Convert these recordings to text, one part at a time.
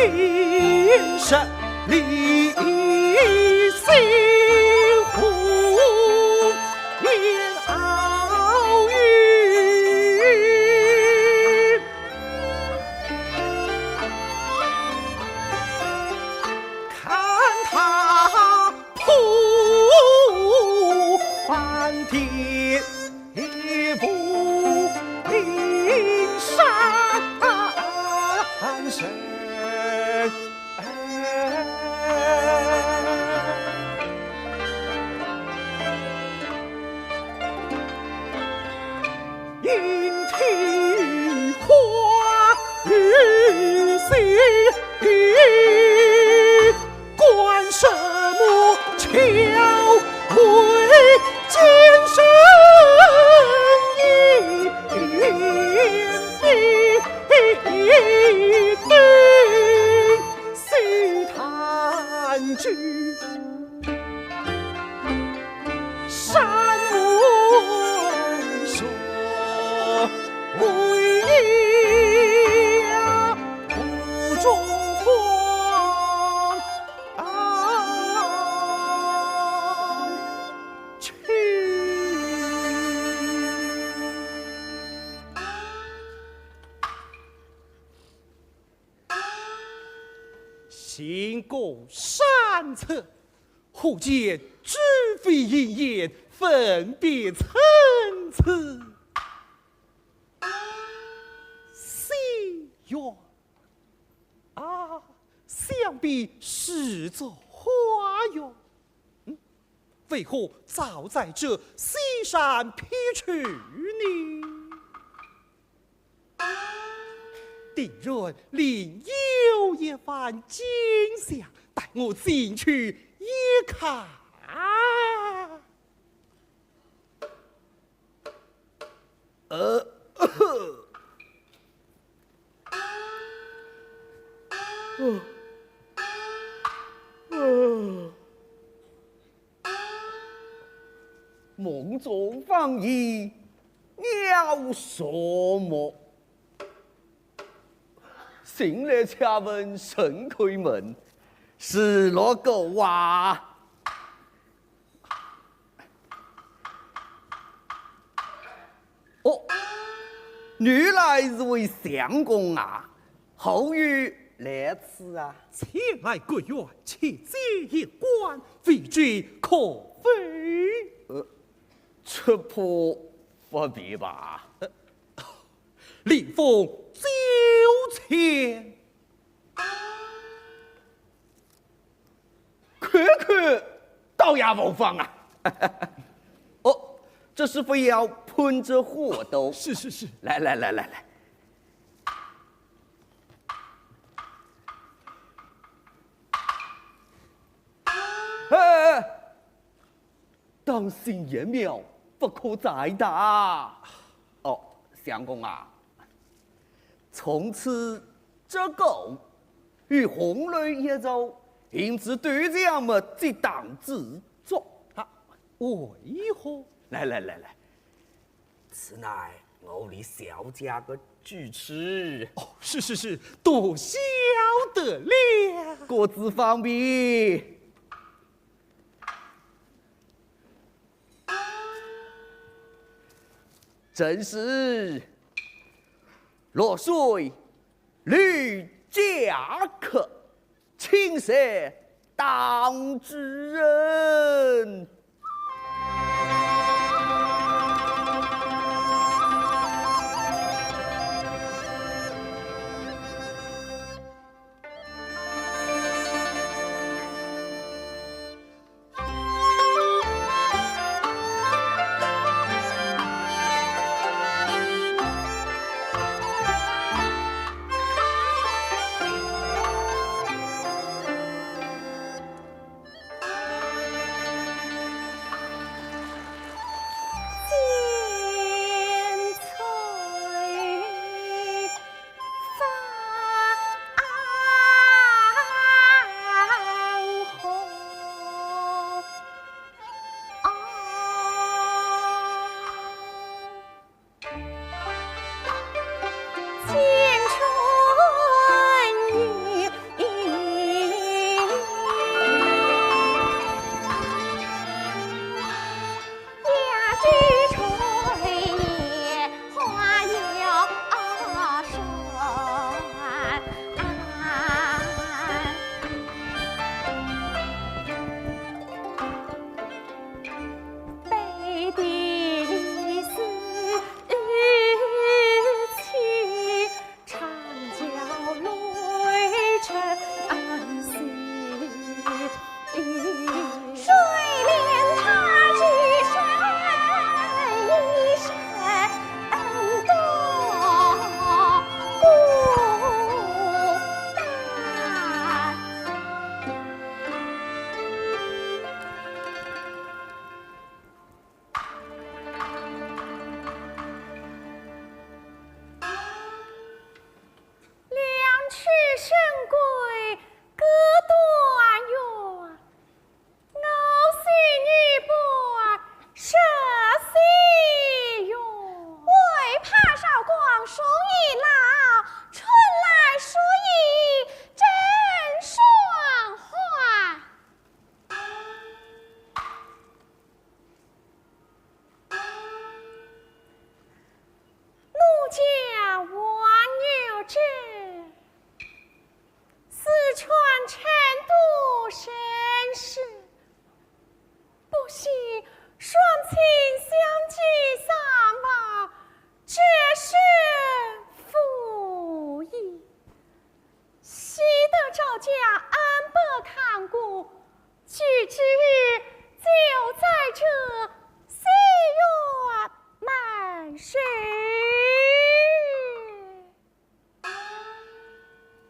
一生离心湖，烟遨云。看他铺翻天覆地山神。莺啼花雨细，观什么巧慧见神意，细弹指山文说，为呀不中黄去。行过山侧，忽见脂飞鹰眼，分别参差。西园啊，想必是座花园。为何早在这西山僻处呢？定然另有一番景象，带我进去一看。梦中放逸鸟什么？醒来恰问神开门，是哪个啊？哦，原来是位相公啊！后遇来此啊？前来归园，且接一观，未知可非？出破不必吧？令奉酒钱。看，倒也无妨啊！哦，这是非要喷着火斗？是是是，来，当心叶苗不可再打。哦，相公啊，从此这狗与红雷一走，因此对将么即当自作啊！为何？来，此乃我李小家的主持。哦，是，多晓得了。各自方便。正是落水吕家客，青蛇当之人。是。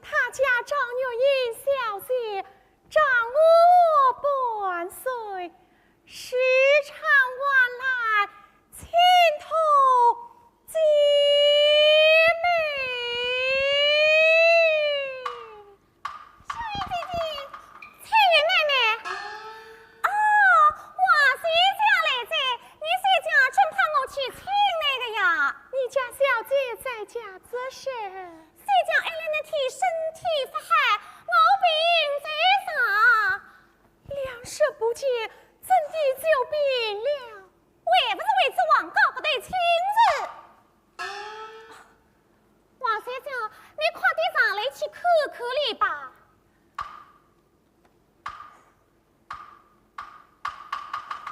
他家张玉英小姐长我半岁，时常往来亲头姐妹。小玉姐姐，翠玉妹妹，哦，王先生来着，你先生真怕我去请那个呀？你家小姐在家做事，谁叫俺俩那体身体发寒，我病在上，粮食不见，怎地就病了？还不是为这王高不对亲人？王先生，你快点上来去看看哩吧。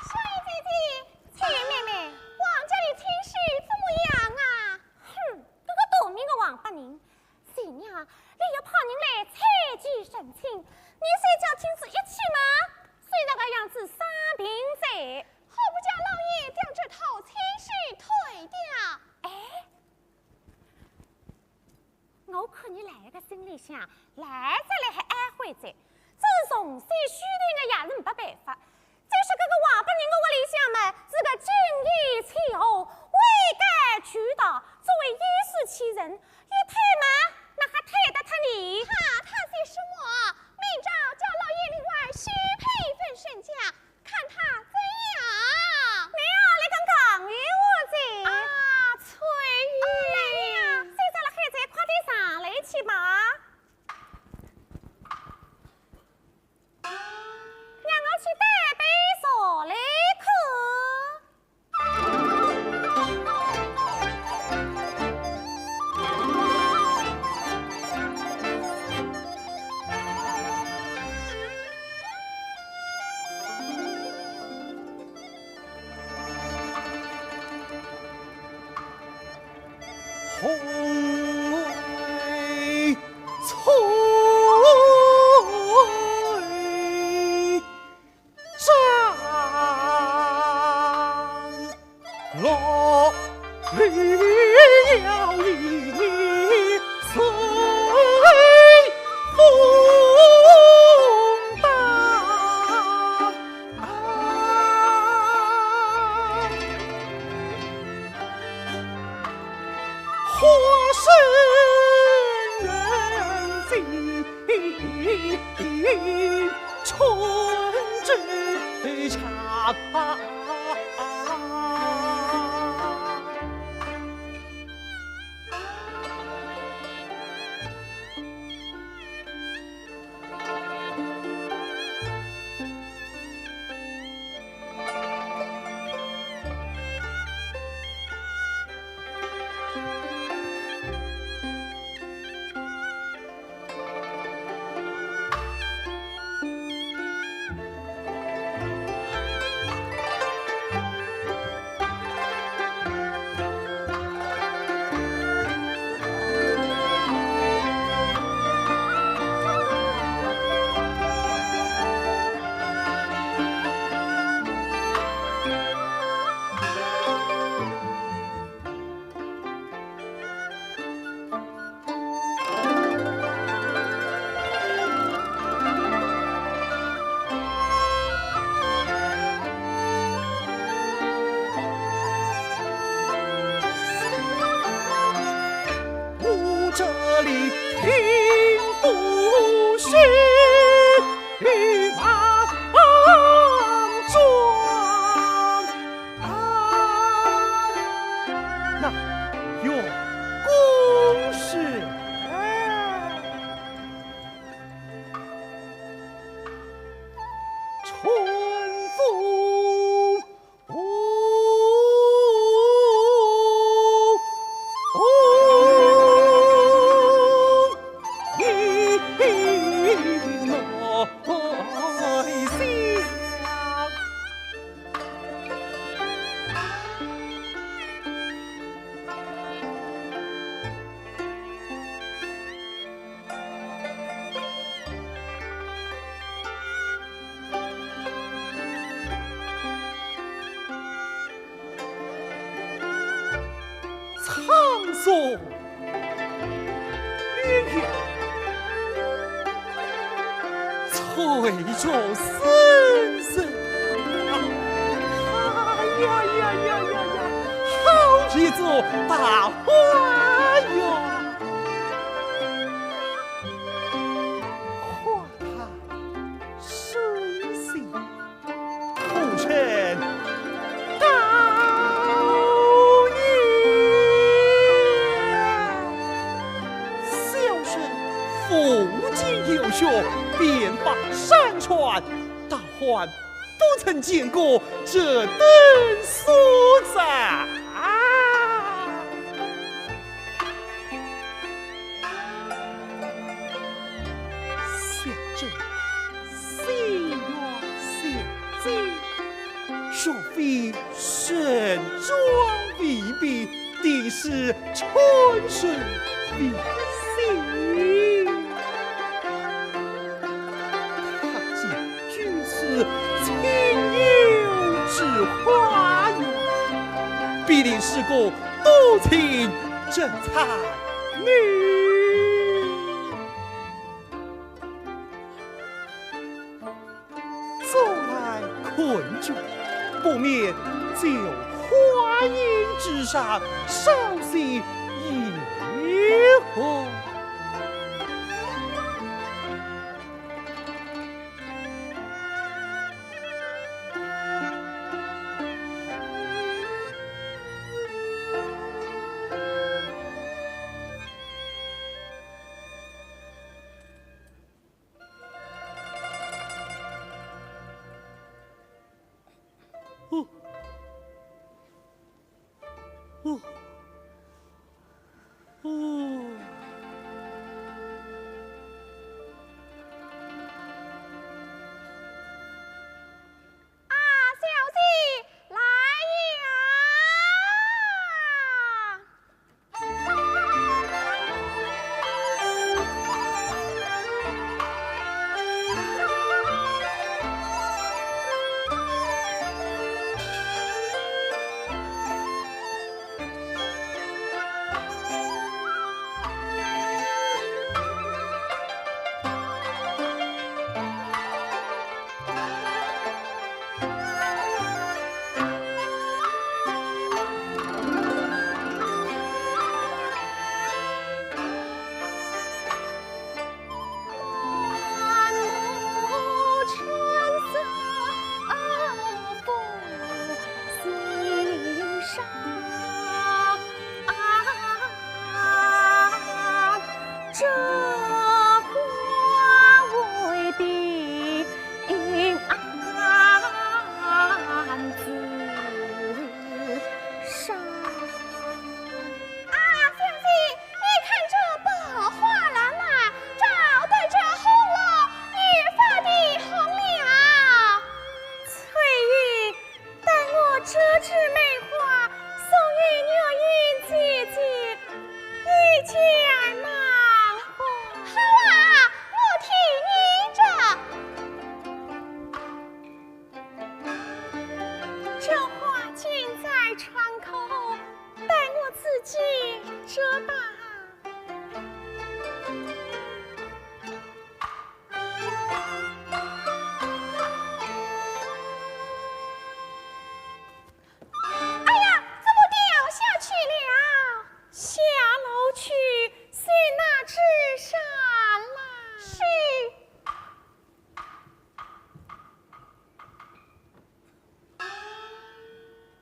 小玉姐姐，翠玉妹妹，王家的亲事怎么样啊？哼，这个多命的王八人，新娘，你要派人来采集神情，你谁叫亲自一起吗？虽然个样子三平在，好不叫老爷将这头亲事退掉。哎，我看你来个心里想，来这里还安徽在，自从谁许定的也是没办法。就是这个王八人的屋里向嘛，是个精益气候，未改渠道，作为衣食其人，一退嘛，那还退得他你？他些什么？明朝叫老爷另外许配一份身价，看他怎样？你啊，你跟港语我这啊，翠玉，来呀，现在了孩子快点上来去吧。让我去带杯茶来红为翠山落绿摇一随风荡。火生人心，春之长。这里听不是王庄那有公事。春风所绿叶，翠竹深深。哎呀呀呀呀呀！好一座大花园。花台水性，红尘高远。小生父亲有学，遍访山川，大还不曾见过这等所在。小镇西园小径，若非盛装未毕，定是春水未醒。他见居此清幽之花园，必定是个多情正才女。坐来困窘，不免就花荫之上稍息一会。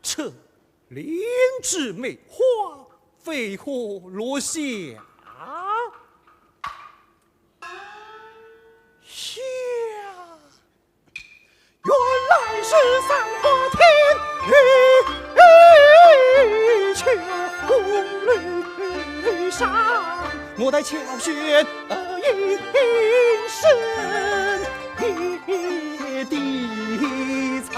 这灵芝梅花为何落下？原来是三花天雨秋绿上，莫待巧雪应声也地藏。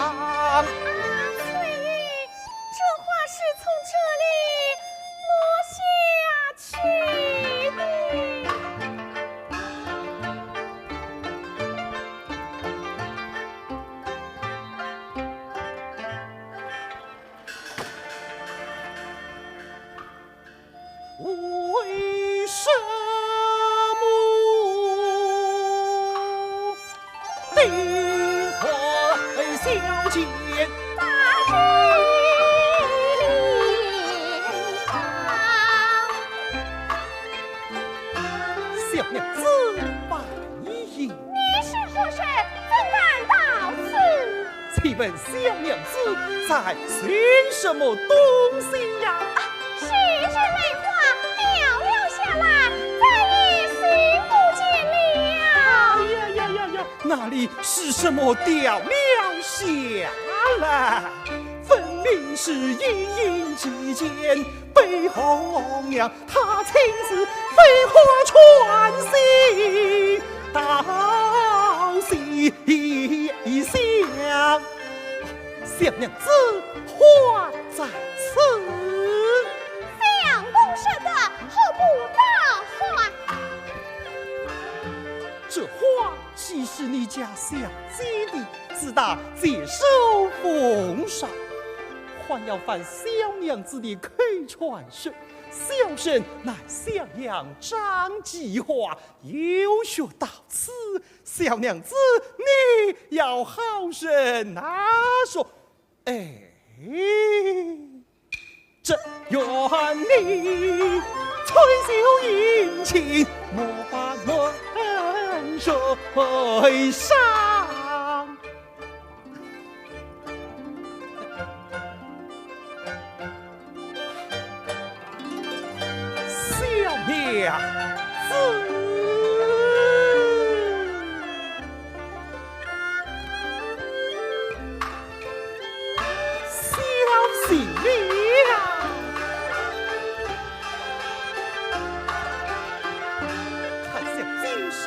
为什么定会相见？小娘子拜言。你是何人？怎敢到此？请问小娘子在寻什么东西呀？是枝梅花掉了下来，再也寻不见了。那里是什么掉了下来？分明是隐隐之间，背后娘她亲自飞花传信到西厢。小娘子话在此，相公舍得，何不早还？这话岂是你家小姐的？自打接受奉上，还要犯小娘子的口传说。小生乃襄阳张继华，有学到此，小娘子你要好生拿说。哎，这愿你翠袖迎亲，莫把论水上。小娘子，小心了。看相经上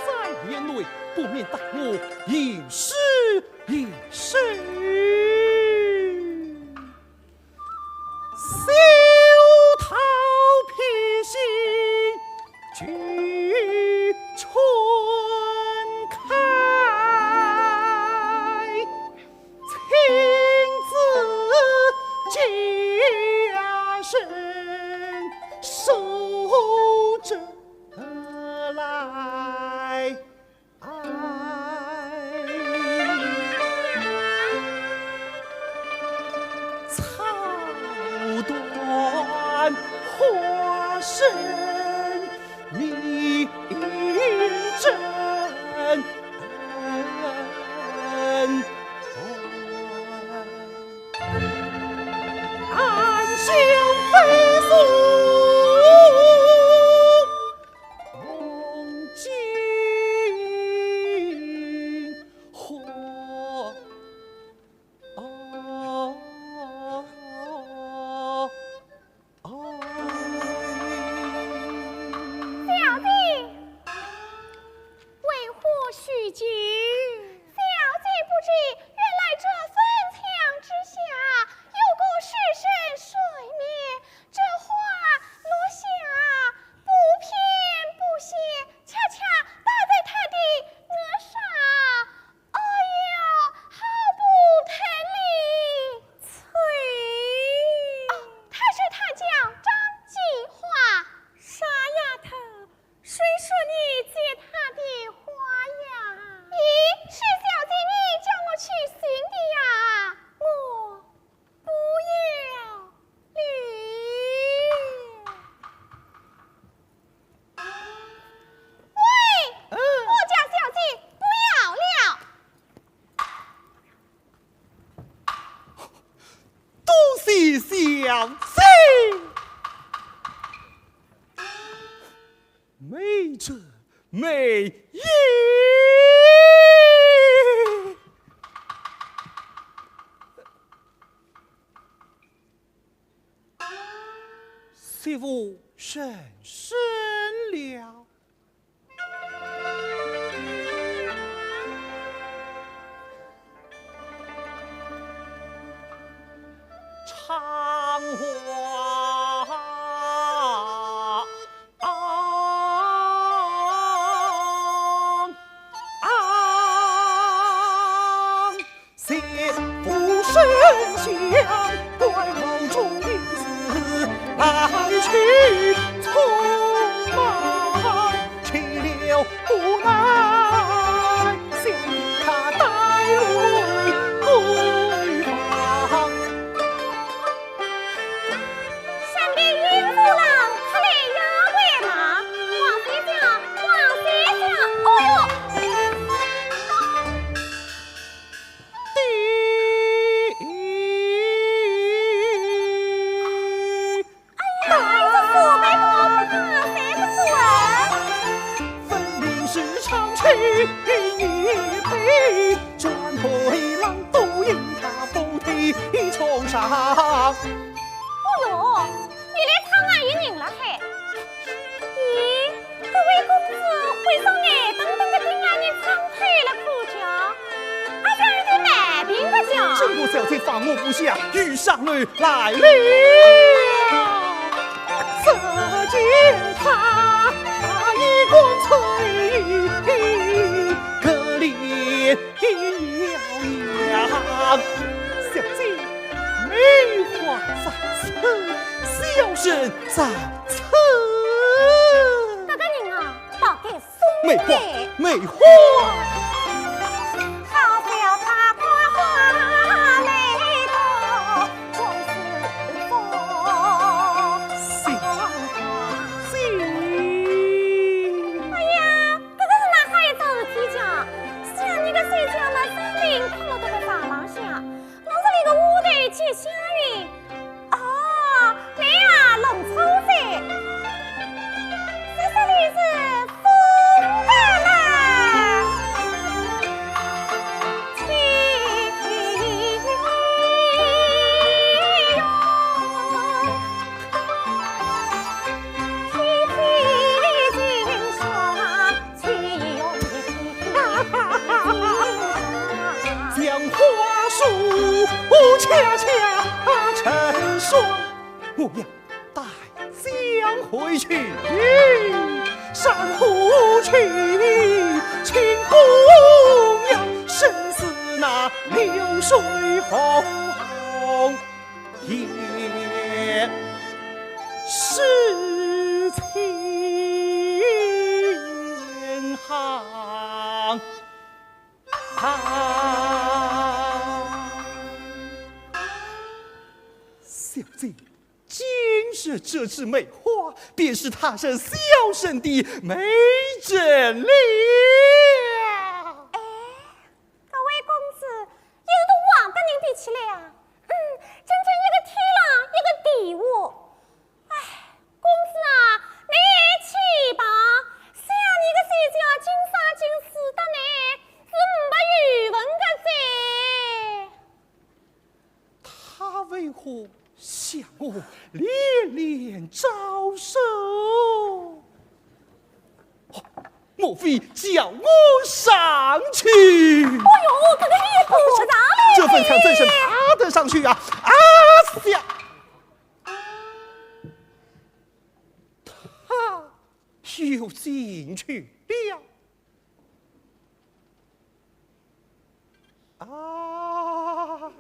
在连累，不免待我一试一试。举春开，亲自家身守着来。草断花生一阵暗香飞送红巾火。小子，美者美也。媳妇甚深了。长花谢夫神香，怪梦中女子来去匆忙，去了无奈，想他带泪归房。身边孕妇郎可来呀喂马，王先生，王先生，哦哟！一杯，转回郎都因他不提重伤。哦哟，你来唱俺一人了嘿！咦，这位公子为啥眼瞪瞪的盯俺人唱退了口角？俺这有点买病不讲。郑国小姐放我不下，遇上女来了，只见他一光翠。可怜摇扬，小姐梅花在此，笑声在此。这个人啊，大概送梅花，梅花。好笑他夸花来到，总是风心心。哎呀，这个是哪还有桩事体讲？像你个睡觉嘛，生病困了这个房廊下，弄这里个屋头接香云。哦，你啊，弄抽噻。这里是风的啦，情用。将花树恰恰成双，我要带香回去，珊瑚去，清姑娘生似那流水红也是千行。小姐，今日这枝梅花，便是他生小生的美珍了。哎，各位公子，也是同王大人比起来啊，真正一个天郎，一个地武。哎，公子啊，你去吧，像你个谁叫金沙金死的呢？是没语文的噻。他为何向我连连招手？莫非叫我上去？哎呦，这个也不是咋嘞？这份枪怎是爬得上去啊？啊呀！他又进去了。啊！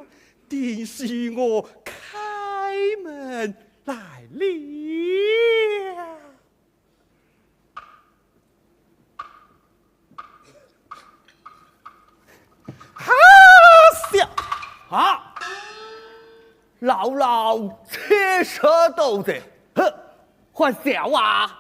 定是我开门来了。啊！笑啊！老老切舌斗子，哼，换笑啊！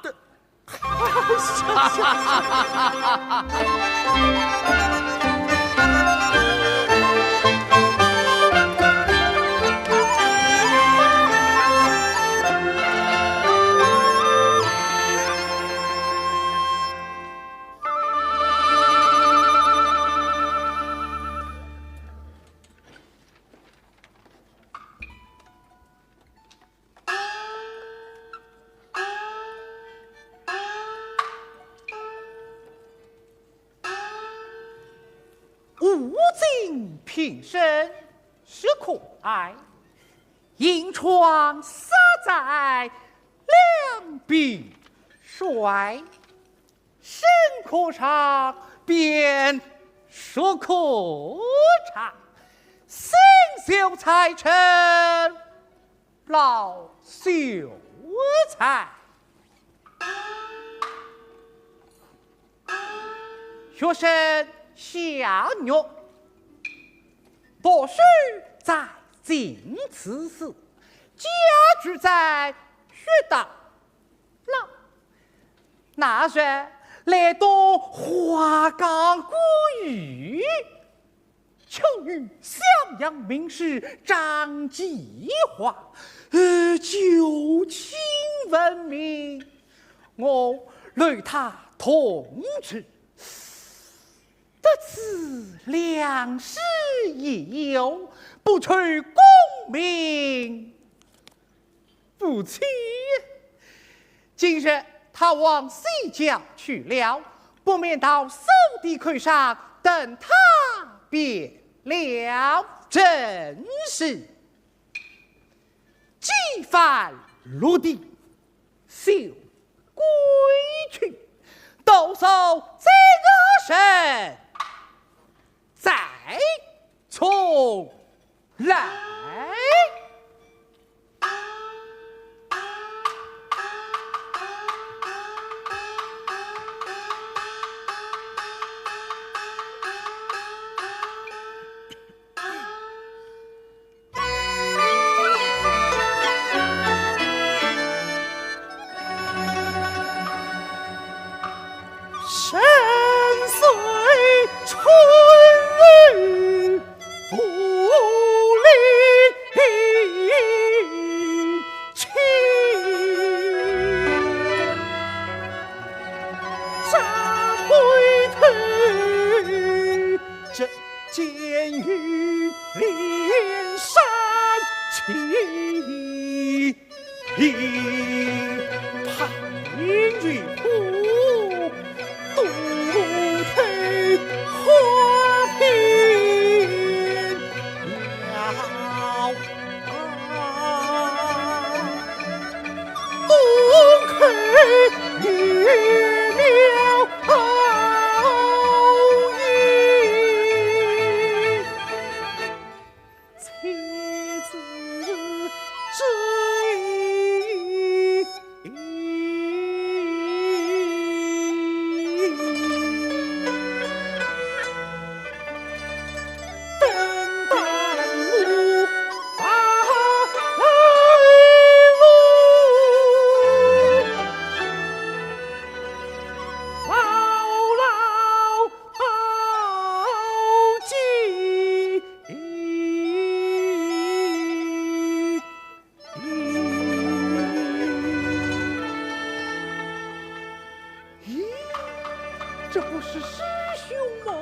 无尽平生是可爱，银窗洒在两鬓衰，深可长，便说可长，生锈才成老朽才。学生下虐，读书在经此时，家居在学道。那时来到华冈古玉，求与襄阳名士张继华旧情闻名，我与他同治。得此良师益友，不取功名。不弃。今日他往西郊去了，不免到宋地会上等他便了。正是几番落地，休归去，抖擞这个身，再从来。这不是师兄吗？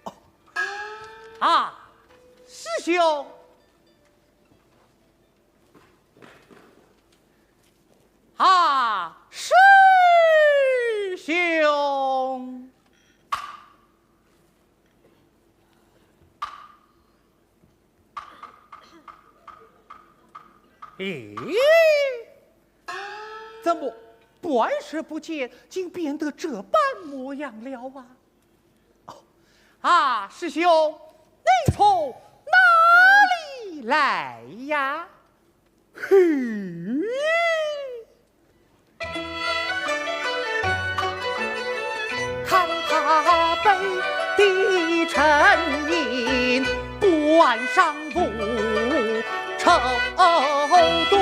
哦，啊，师兄，啊，师兄，咦，怎么？半时不见，竟变得这般模样了啊！哦，啊，师兄，你从哪里来呀？嘿，看他背地沉吟，官上不愁对。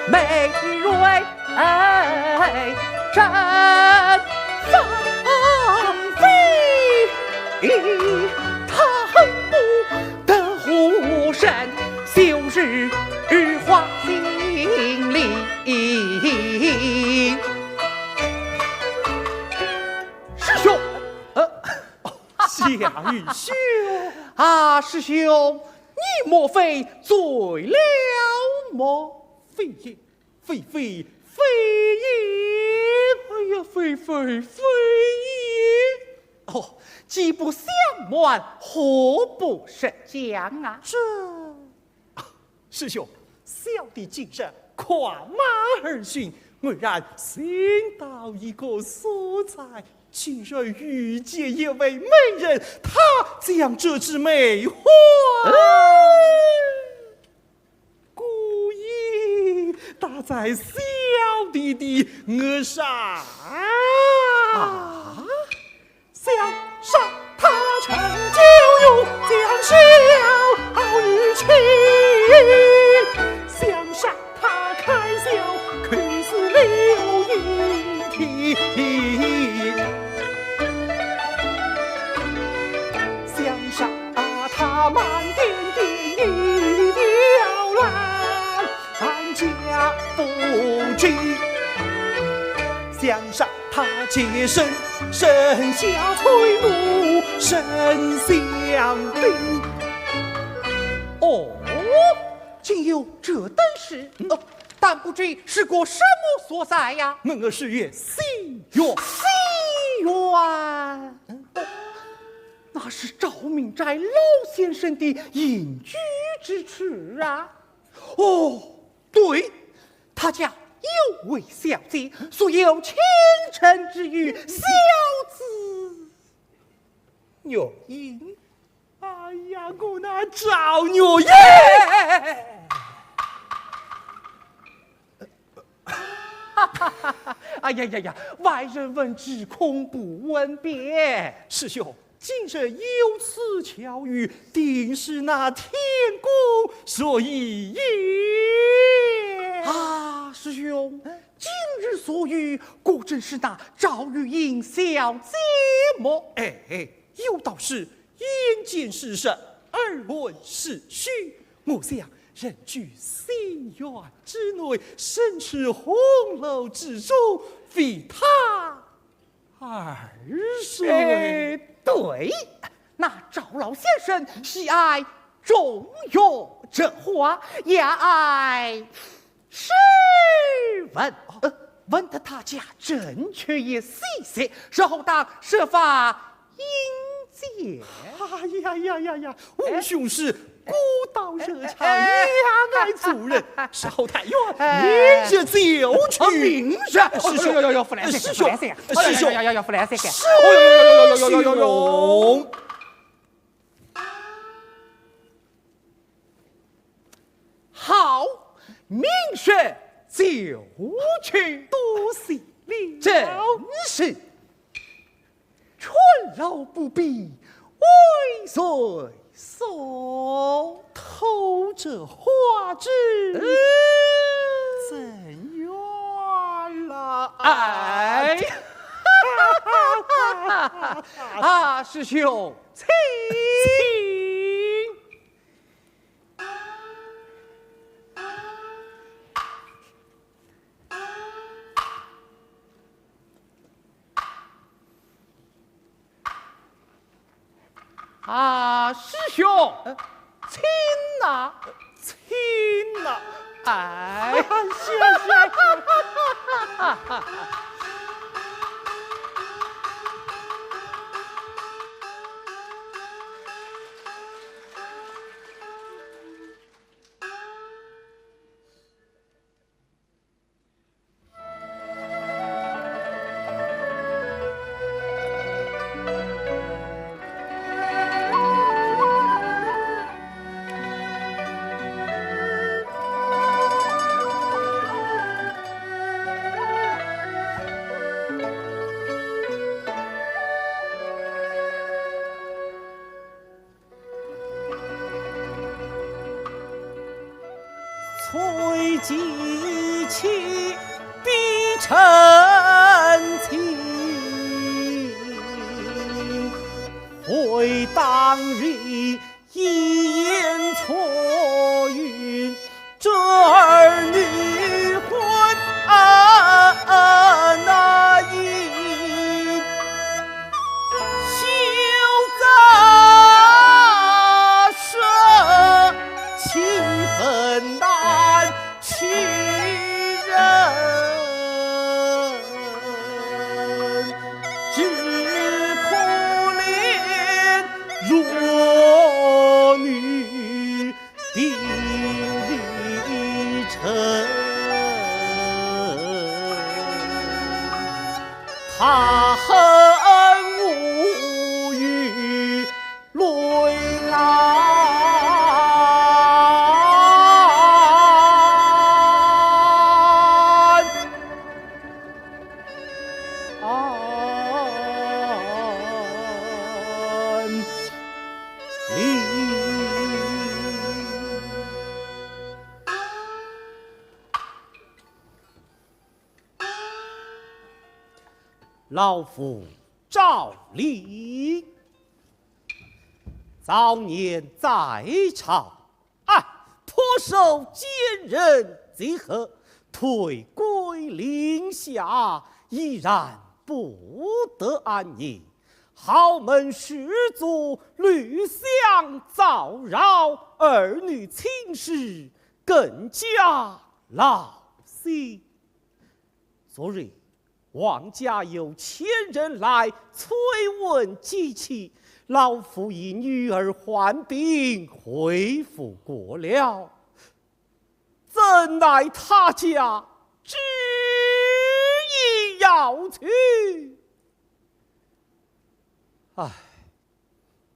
美瑞真芳菲，他恨不得护身，休日花心里。师兄，夏雨兄啊，师兄，你莫非醉了么？非也，非也！哎呀，非也！哦，既不相瞒，何不实讲啊？师兄，小弟今日跨马而行，偶然寻到一个所在，竟然遇见一位美人，她将这枝梅花故意。压在小弟弟额上。想杀他成就有将小日情，想杀他开销可是刘一听，想杀他满点点一雕烂，安家不知。想杀他洁身，身下垂目，身相逼。哦，竟有这等事，但不知是个什么所在呀？门儿是曰西园，西园，那是赵明斋老先生的隐居之处啊。哦，对，他家有位小姐，素有倾城之誉，小子有因。哎呀，我那赵女爷！哎呀呀呀！外人闻之，恐不闻别。师兄，今日有此巧遇，定是那天公所以也。啊，师兄，今日所遇，果真是那赵玉英小姐么？哎，有道是眼见是实，耳闻是虚。我想人居西园之内，身处红楼之中，非他二谁？对，那赵老先生喜爱中药这话，也爱诗文。问得他家正确也细些，稍后当设法迎接。哎呀！吾兄是孤岛热肠，也爱主人。稍后太远，明日就去。明日，师兄，哟，弗兰西，师兄，师兄，哟，弗兰西，师兄。好，明日就去。多谢了，真是春老不必为谁送？偷着花枝怎愿了？哎，啊，师兄，请。啊，师兄，请呐，亲呐！哎，谢。催记起必成情，回当日一言错语，这儿女婚那一休杂舍，气氛难欺人，只可怜弱女定离尘。他恨无语泪来。老夫赵礼。早年在朝，颇受奸人贼贺，退归林下，依然不得安宁。豪门士族屡相骚扰，儿女亲事更加劳心。昨日王家有前人来催问祭器，老夫以女儿患病回府过了，怎奈他家执意要去，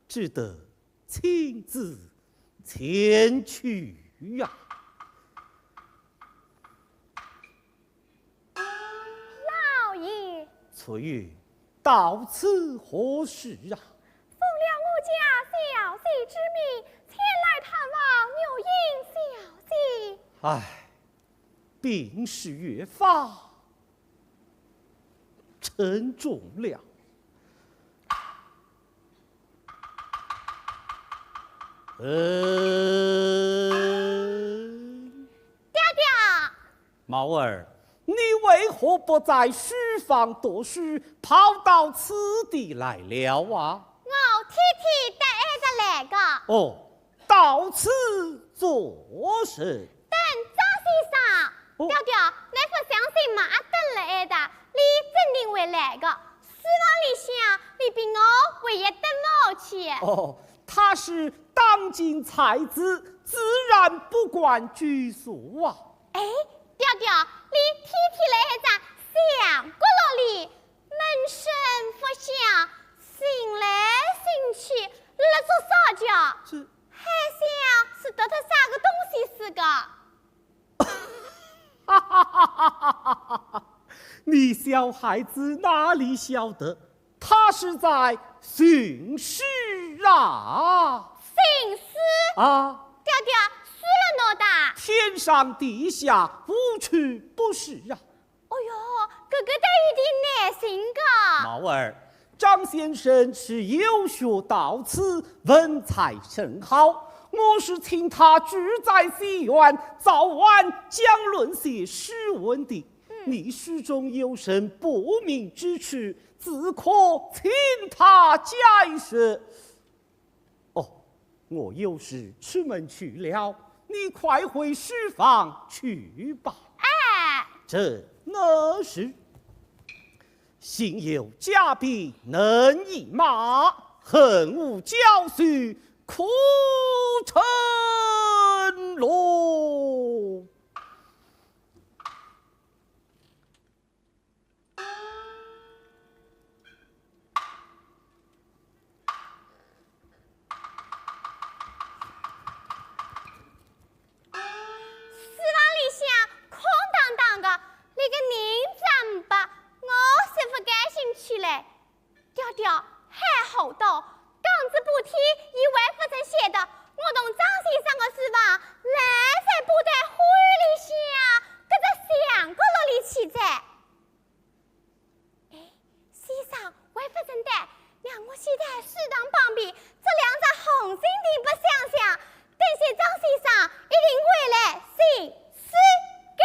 只得亲自前去呀。老爷，翠玉，到此何事啊？奉了我家小姐之命，前来探望牛英小姐。病势越发沉重了。爹爹，毛儿，你为何不在书房读书，跑到此地来了啊？我天天带儿子来个。哦，到此做甚？等张先生。哦爹爹，你不相信马等了儿子，你真定会来个。书房里想，你比我为一等冒去。哦，他是当今才子，自然不管拘束啊。哎，爹爹，你天天来儿子想过了里，门神不响，醒来醒去，来做啥家？是还想是得他啥个东西是个？你小孩子哪里晓得，他是在寻诗啊！寻诗？啊！爹爹，书了哪大？天上地下无处不是啊！哎呦，哥哥带有点耐心个。毛儿，张先生是有学到此，文采甚好。我是请他住在西园，早晚讲论些诗文的。你书中有甚不明之处，自可请他解释。哦，我有事出门去了，你快回书房去吧。哎，这那是幸有家婢能饮马，恨无教书苦成龙。爹爹，还好到刚子不提，以外不曾写的，我同张先生的书房，来在不得灰里下，搁这两个落里去在。哎，先生，外不曾带，让我现在书堂旁边这两只红心地不想想，等些张先生一定会来信诗改。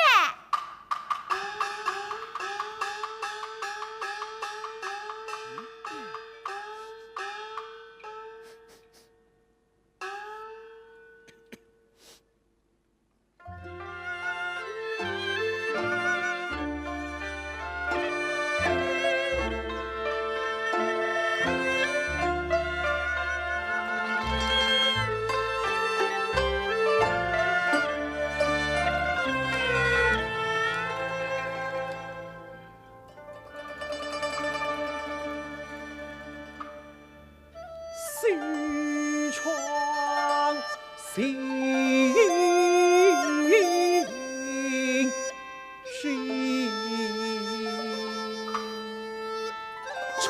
西窗心事，吹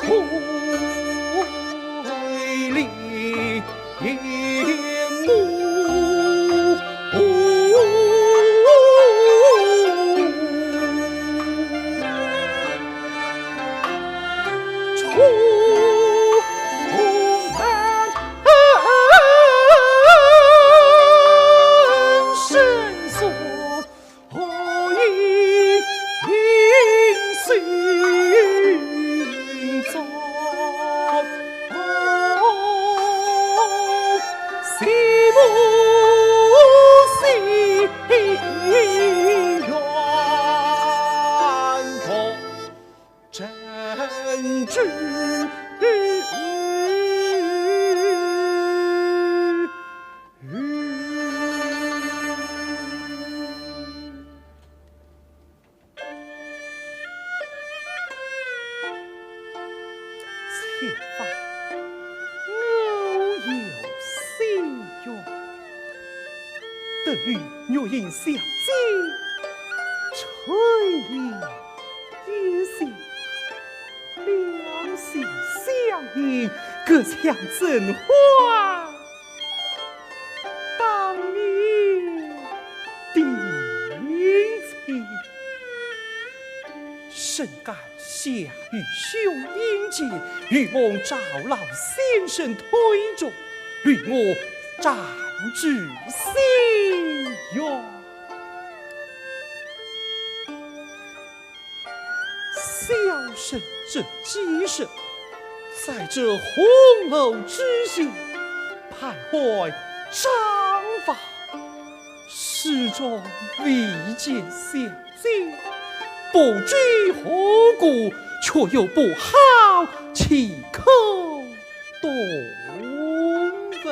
铃木。天法，我有心愿，得与玉英小姐垂帘依稀，两心相依，隔墙怎话？当面定情，甚感夏雨兄英杰，欲望赵老先生推着，虑我暂至心愿。小生这几时，在这红楼之下徘徊张望，始终未见小姐，不知何故，却又不好启口动问。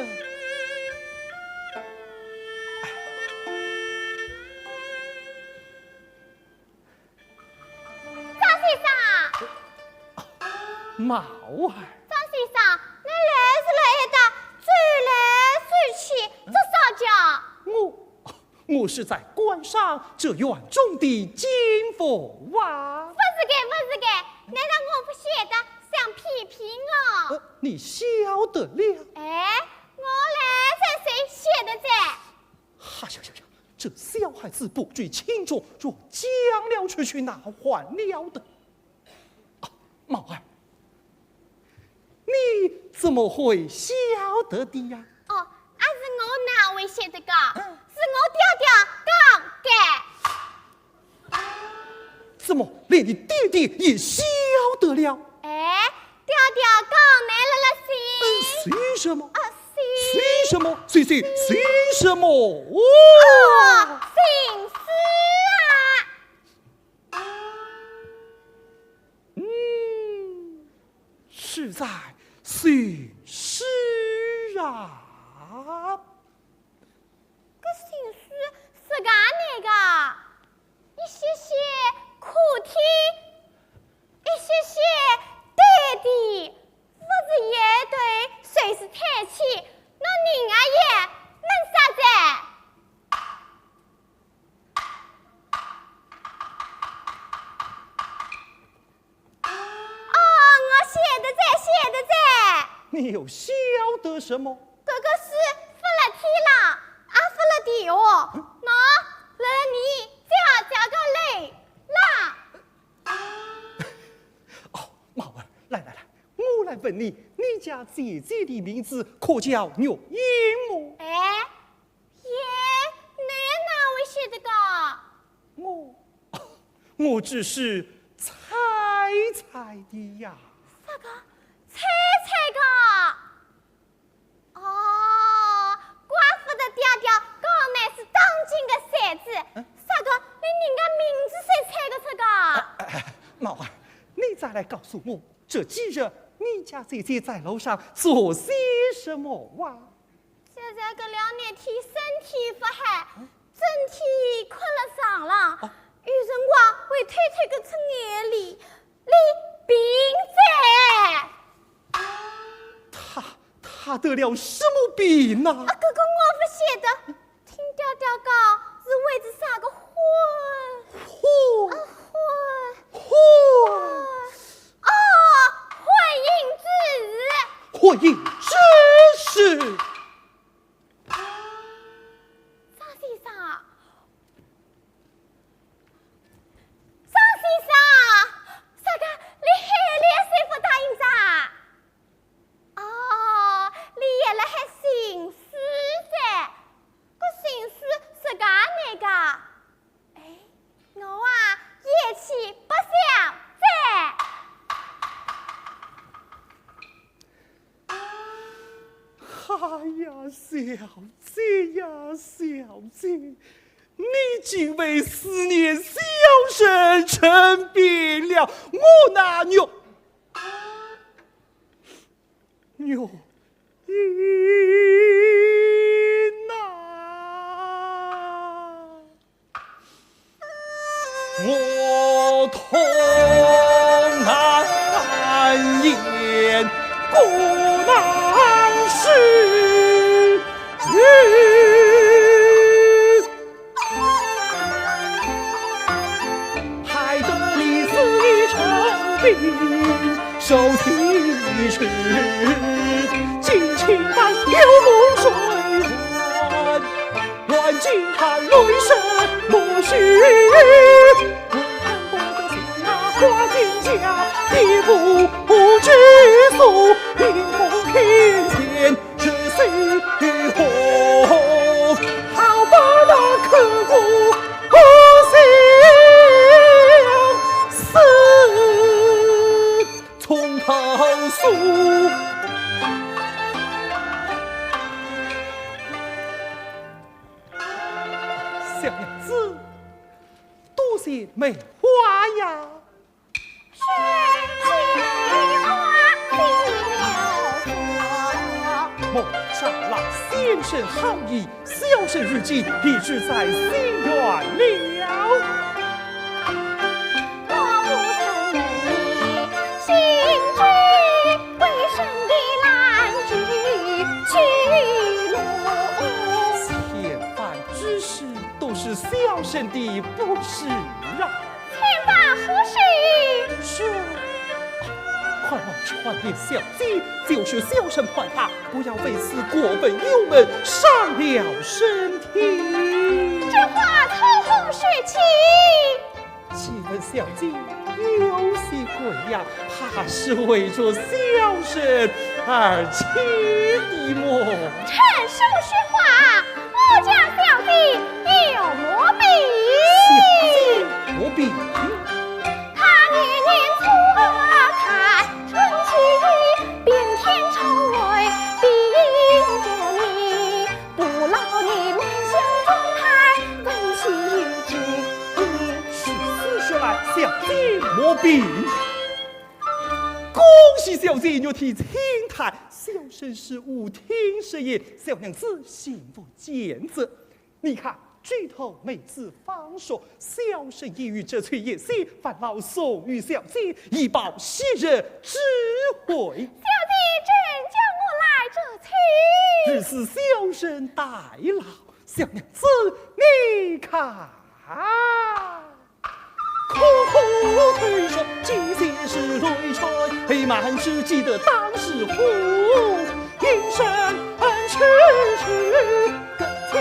毛儿，张先生，你来是来一搭追来追去，这啥叫？我是在观赏这园中的金佛啊！不是个，难道我不晓得想批评我？你晓得了？哎，我来才谁晓得在？哈呀，这小孩子不具轻重，若讲了出去，那还了得？毛儿。你怎么会晓得的呀？哦，还是我哪位晓得个？是我爹爹讲的。怎么连你爹爹也晓得了？哎，爹爹讲来了随什么？随什么？随什么？哦，姓施啊。是在随诗啊。这姓施是干那个？一些些苦听，一些些对的，不是乐队，谁是太气？那人啊也能啥子？你又晓得什么？这个是发了天了，发了地哦。那人你加个累啦。哦，毛儿，来，我来问你，你家姐姐的名字可叫玉英么？哎，爷，你哪位写的个？我只是猜的呀。啥个？猜个？哦，寡妇的爹爹刚乃是当今的才子，啥个？连人家名字谁猜个出个？毛儿，你再来告诉我，这几日你家姐姐在楼上做些什么哇？现在这两年天身体不好，整天困了上了，有辰光会推个出眼里，你病在。他得了什么病呐？哥哥，我不晓得，听爹爹讲是为着啥个婚姻之事。张先生，啥个？你还连谁不答应啥？哦，你也来还姓施噻？个姓施是干那个？哎，我啊夜气不想在。哎呀，小姐，你竟为思念小生称病了我那牛音呐！我痛难言果难施。还得你死成病，受提示，尽情般有梦水环，万金叹雷声莫须。花间家，地不知足，冰封庭前这岁红，好把那刻骨相思从头诉。小娘子，多谢梅花呀！莫少老先生好意，小生如今已是在心愿了。我不曾问你，心知为神的拦拒去路。千般之事都是小生的不是啊。千般何事？是。快往传给小姐，就是小生唤他，不要为此过分忧闷，伤了身体。这话从何说起？请问小姐有些贵呀，怕是为着小生而起的么？趁什么说话？我家小姐有魔病。小姐魔病？她年年初二看春期，变天朝外盯着你，不劳你满胸中态，为其之意。是此说来，小姐魔病。恭喜小姐有体轻谈，小生是无听是言，小娘子幸不见责。你看举头妹子方说，小生已与这翠叶戏，烦劳送与小姐，以报昔日之惠。小姐真叫我来这去。日是小生代劳，小娘子你看。苦苦推说，几些是泪垂，黑满只记得当时苦，一生痴痴，更将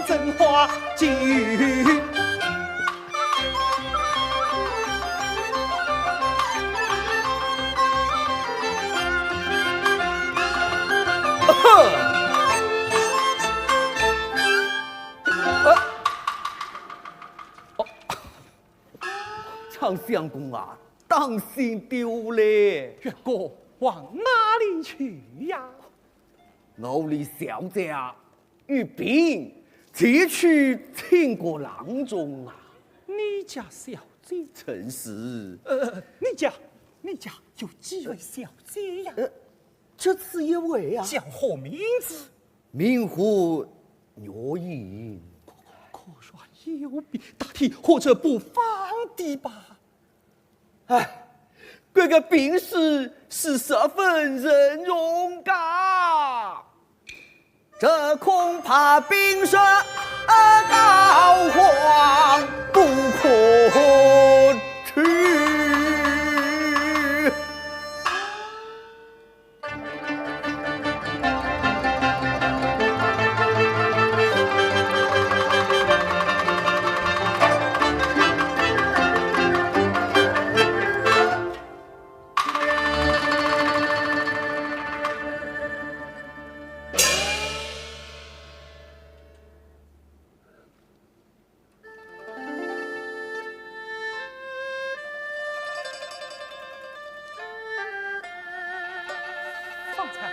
怎化际遇？长相公啊，当心丢了！月哥往哪里去呀？我离小姐与兵即去秦国郎中啊！你家小姐？正是。你家有几位小姐呀？这次一位啊，叫何名字？名呼岳莹。可说有比大体或者不方的吧？哎，这个病势是十分人容噶，这恐怕病势膏肓不可治。方才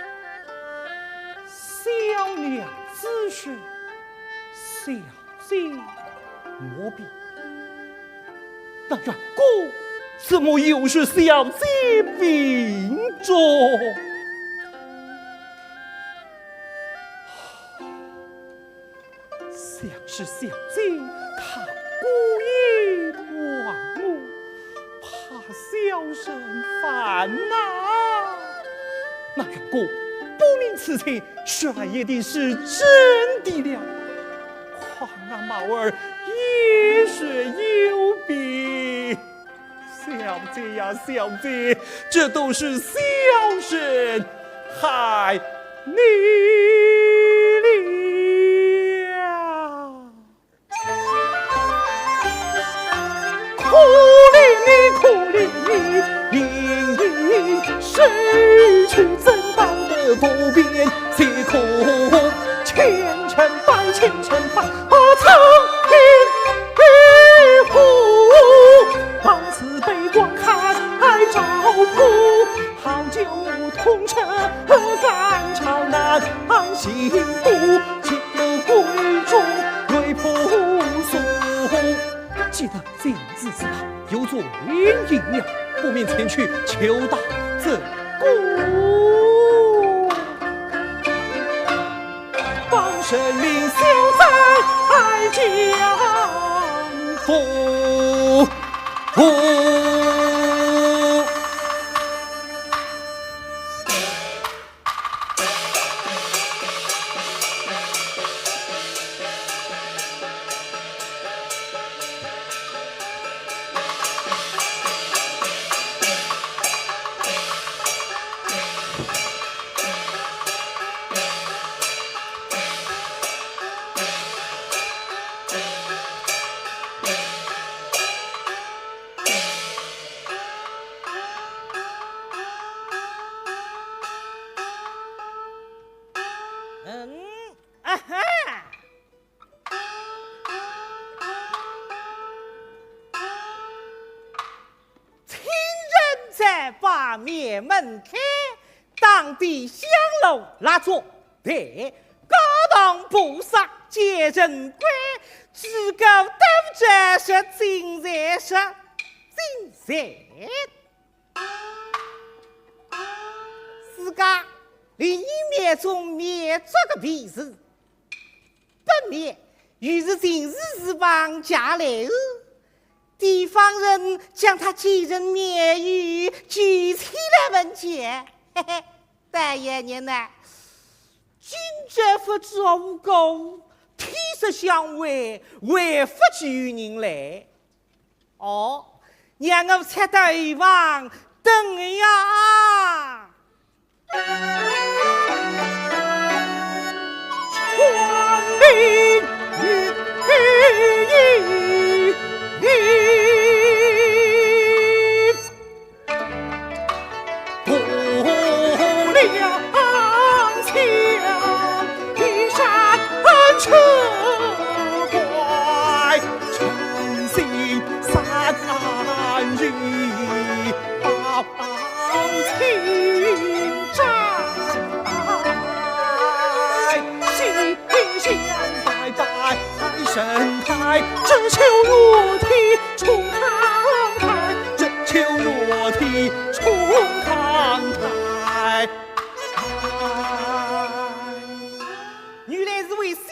小娘子是小姐魔病，那员公怎么又是小姐病着？像是小姐她故意忘我，怕小生烦恼。那杨过不明此情，帅也定是真的了。况那毛儿也是有病。小姐呀，小姐，这都是小人害你了。苦怜你，因失去怎报得不便，皆苦千层百千层百，苍天与虎，当此悲光看来照扑，好酒同车赶朝南，幸福见得闺中瑞朴素。记得今日之旁有座连营庙，不免前去求打这鼓，帮神明消灾降福。把面门开，当地香楼拉坐，对，高堂菩萨皆人归，至高斗者是金在是金在。自家离你面中面做个屁事，不面于是今日是王家来哦。地方人将他几人面语举起来问见，嘿嘿，大爷娘呢？今朝不做无功，天色相违，为不举人来。哦，让我吃到一房等呀！传令神台，只求若体重慷慨，只求若体重慷慨。原来是为相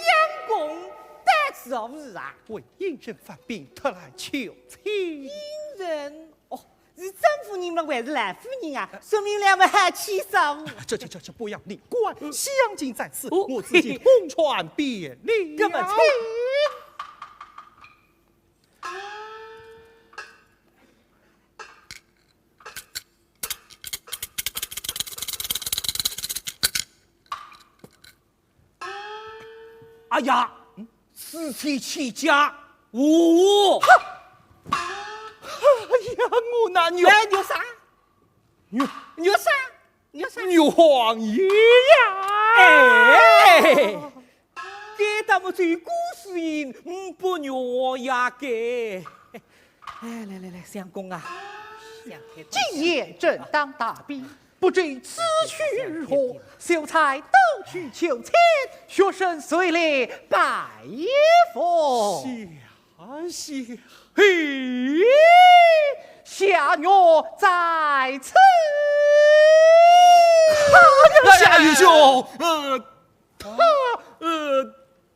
公得此而日啊！为阴人犯病，特来求亲。阴人哦，是丈夫人们还是兰夫人啊？说明两位还起手。这不要你管，相近在此，我自己通传便利。那么请。哎呀，此气起家，我，哎呀，我那牛啥？牛啥？牛啥？牛皇爷呀！哎，给他们最古时音，不牛皇爷给。哎，来，相公啊，今夜正当大比。不知此去如何？秀才都去求签，学生随来拜佛。谢，嘿，下月在此。夏雨兄，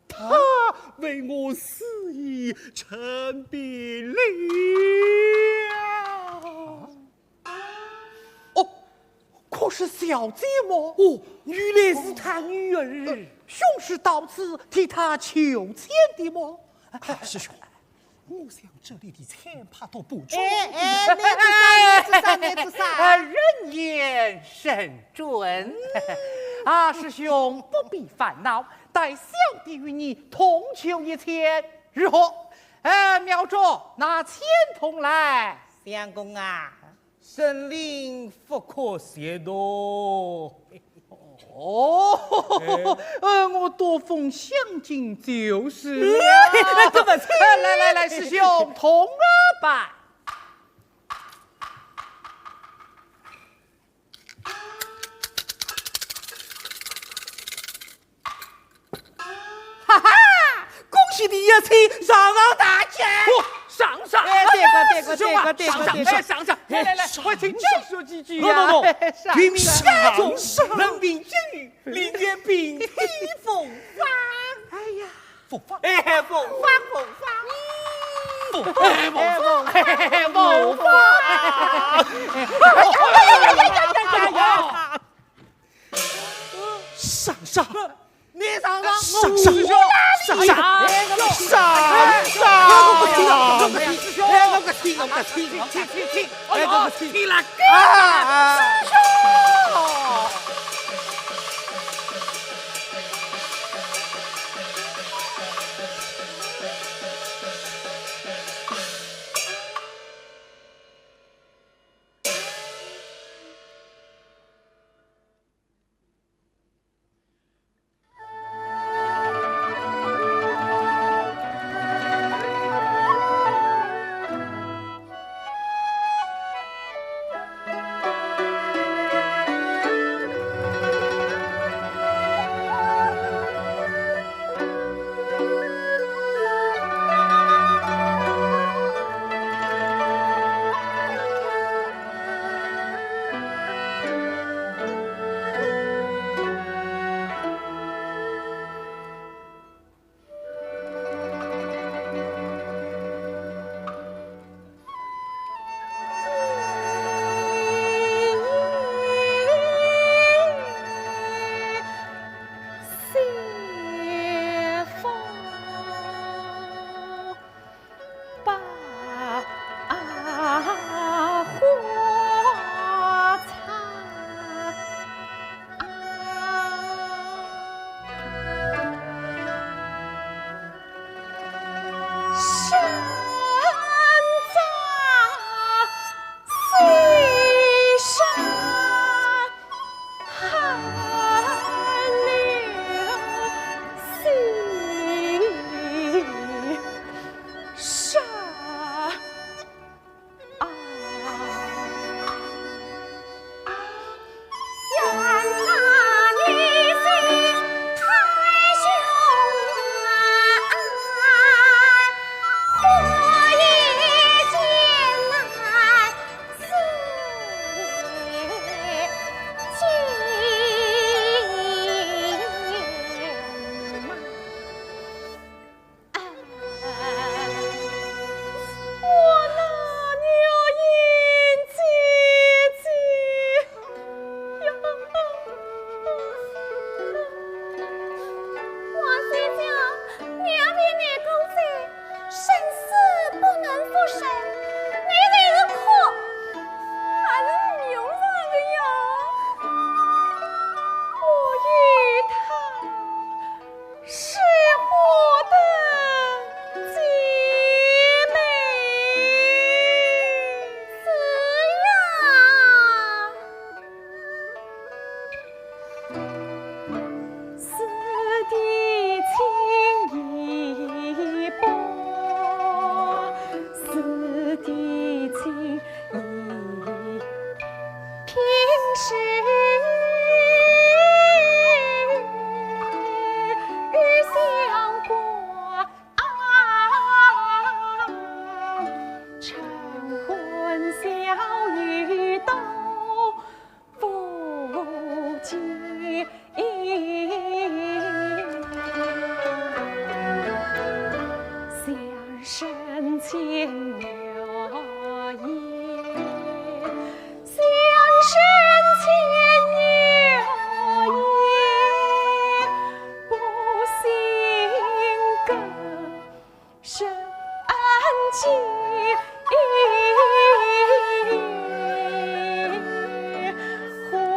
他为我肆意陈别了。可是小小姐么？哦，原来是他女儿。兄是到此替他求签的么？师兄，我想这里的钱怕都不足。内子上，人言甚准。师兄不必烦恼，待小弟与你同求一签，如何？苗卓，拿钱筒来。相公啊，神灵不可亵渎。哦，我多封香金就是了。来，师兄，同拜。哈哈，恭喜你一次上大奖！上！来，我请教说几句不，云民下中上，人民监狱，林间平地风发。哎呀，凤凰，上！你上，听了师兄。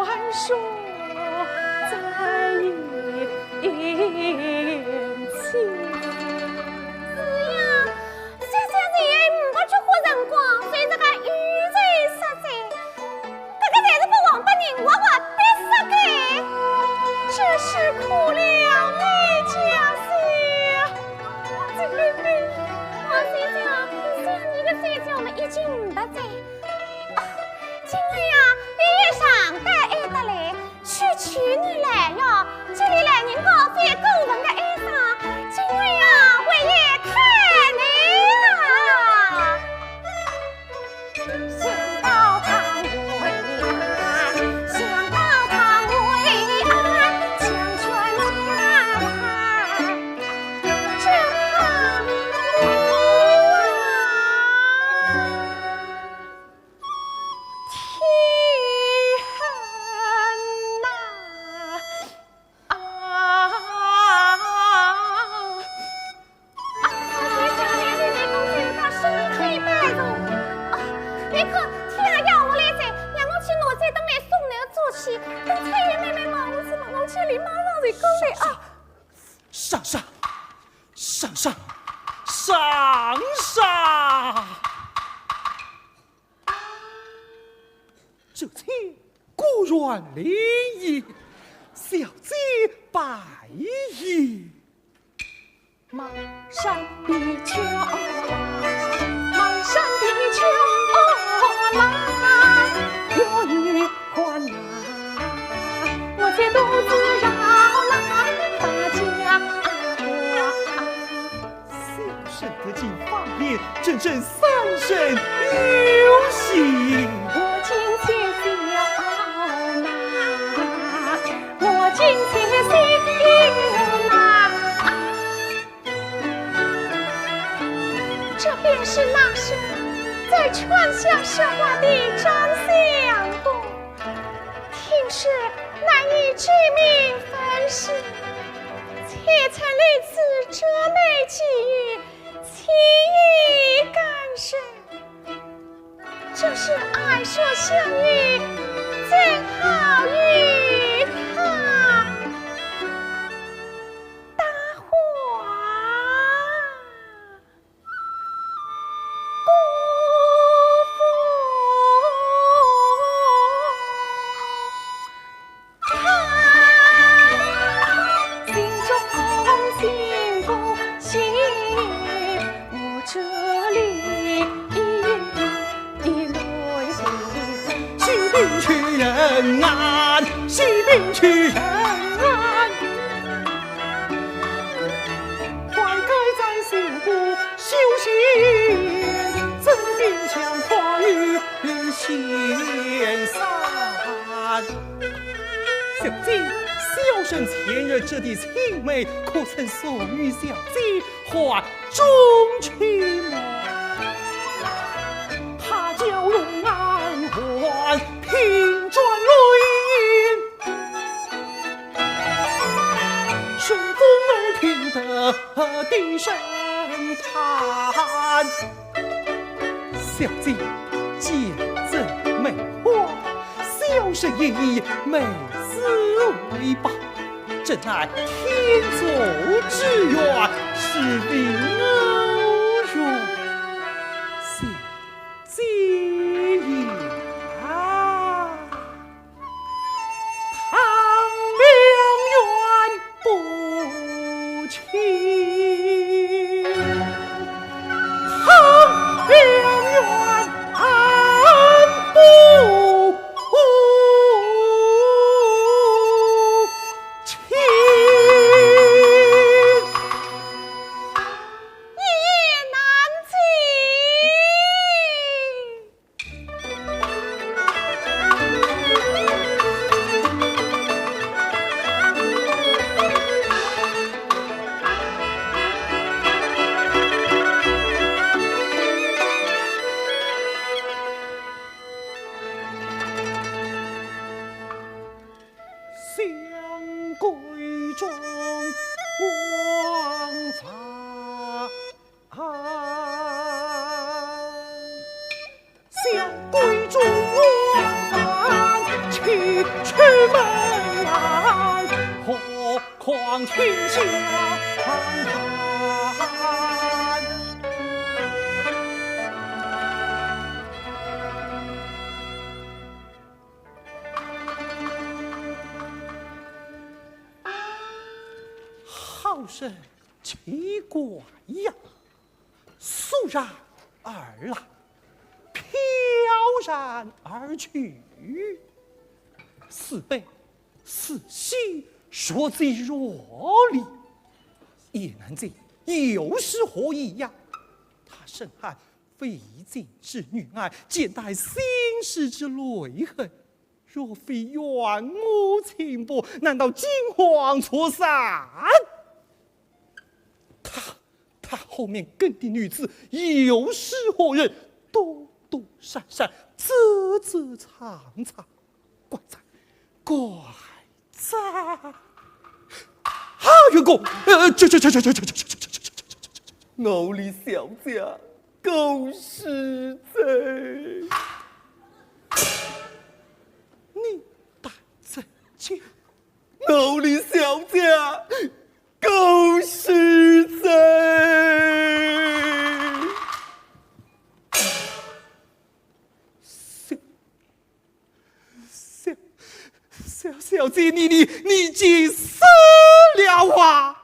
还说在眼前。是呀，小姐唔不去花辰光，随着个雨水杀在，这个才是不王八人活活逼死的，这是苦了你家姐。姐妹，我睡觉，想你个睡觉嘛已经唔得在。今日呀，你上带爱得来，去年来了，这里来人家非过分的哀伤，今日呀，我也看你了。想到他为安，想到他为安，将全家盘，真怕上上上上上上！这次果然灵异，小姐拜矣。茅山比丘茅山比丘来，有余欢来，我且独自绕来大家。小生得尽方便，真正三生有幸。我今且笑纳，我今且笑纳。这便是那时在川下设画的张相公，听说乃已知名分世，且曾历此折眉际遇，情意感深。这是爱说相遇，最好与他搭话。姑父心中心不心，我这里西兵去人安，西兵去人安。怀盖在袖骨修行，怎兵强跨于仙山？小姐，小生前日这地青梅，可曾送与小姐还中去吗？他叫龙安还平转泪眼，顺风而听得地声叹。小姐见证梅花，小生以美思为报，真乃天作之缘，是命偶缘。小姐呀，唐良缘不清，唐良缘不清。一言难尽。况天下安泰。好生奇怪呀，肃然而来，飘然而去，似悲似喜，说之若离，也难知又是何意呀？他深谙非尽之女爱，兼带心事之泪痕。若非怨我情薄，难道惊慌错散？他后面跟的女子又是何人？躲躲闪闪，啧啧藏藏，怪哉怪哉！啊，员工，欧丽小姐，狗屎贼！你待怎见？欧丽小姐，狗屎贼！小姐，你竟死了啊！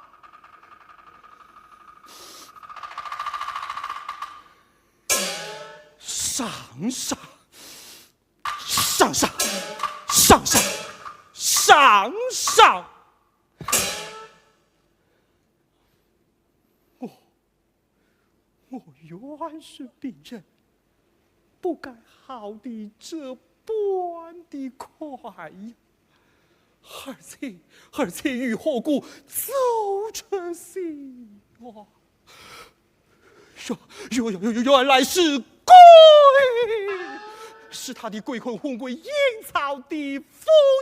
上上上上上上上上！我原是病人，不该好的这般的快呀！而且与何故走成心啊？原来是鬼，是他的鬼魂魂归阴曹地府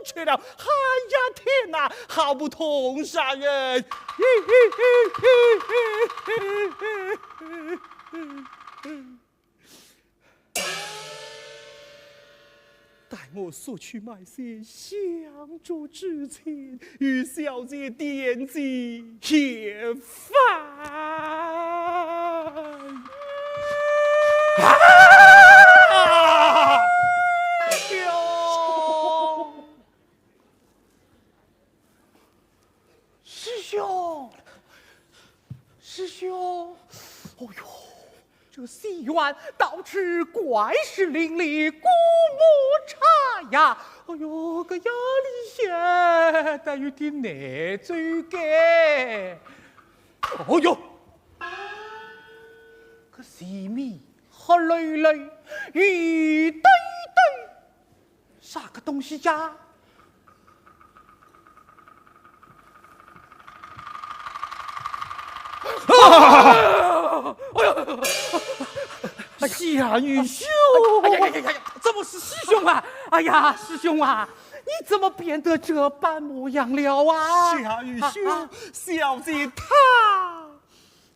去了。哎呀天哪，好不同杀人！待我索取买些香烛之前，与小姐点击夜饭。师兄，哦呦，这西园到处怪事林立，古木茶呀，哎呦，个压力线带有点难走嘅。哦呦，个西米和累累，一堆堆，啥个东西呀？夏雨兄，哎呀，怎么是师兄啊？哎呀，师兄啊，你怎么变得这般模样了啊？夏雨兄，小姐她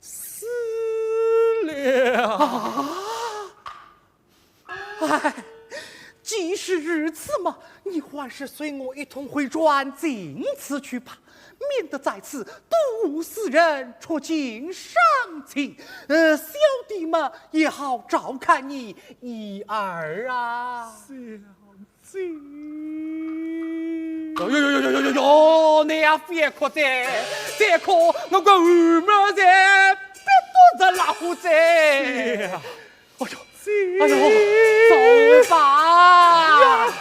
死了。哎，既是如此嘛，你还是随我一同回转晋祠去吧。免得在此独死人出尽伤情，小弟们也好照看你一二啊。小姐，哟，你也别哭噻，再哭我个二毛子别多着老虎子。哎呦，走吧。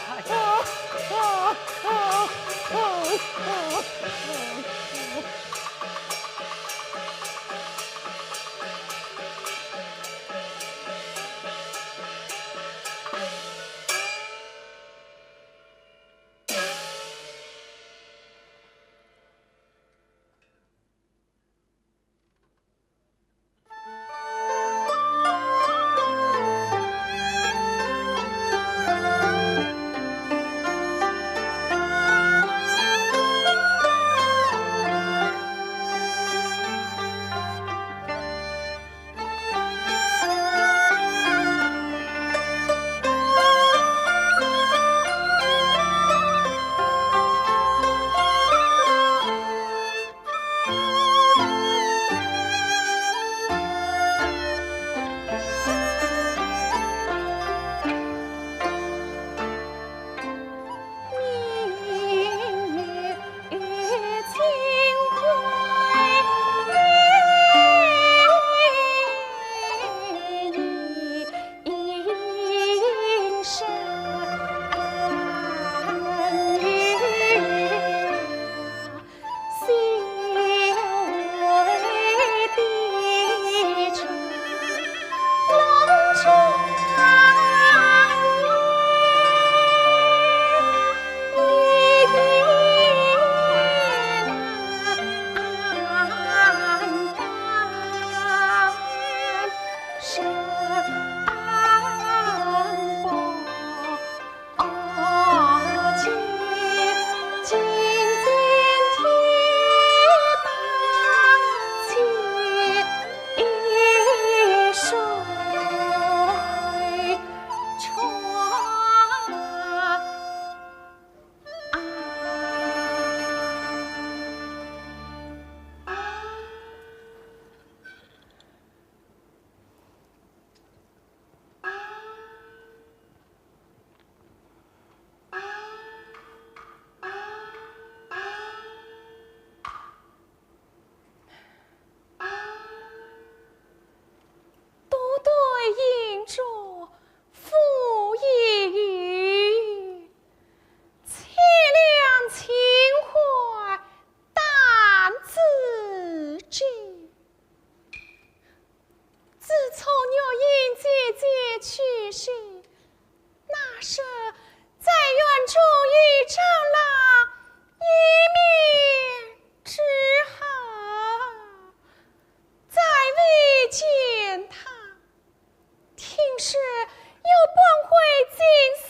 搬回金丝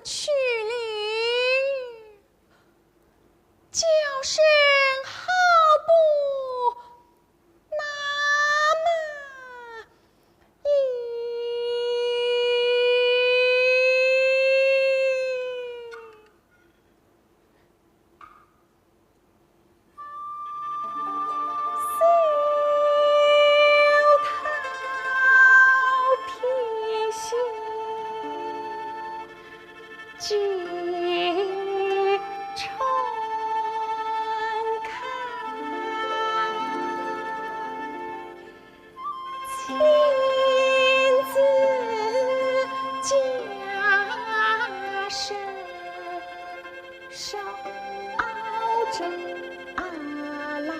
去了，叫声好不那么一。几重看，亲自家身手着郎。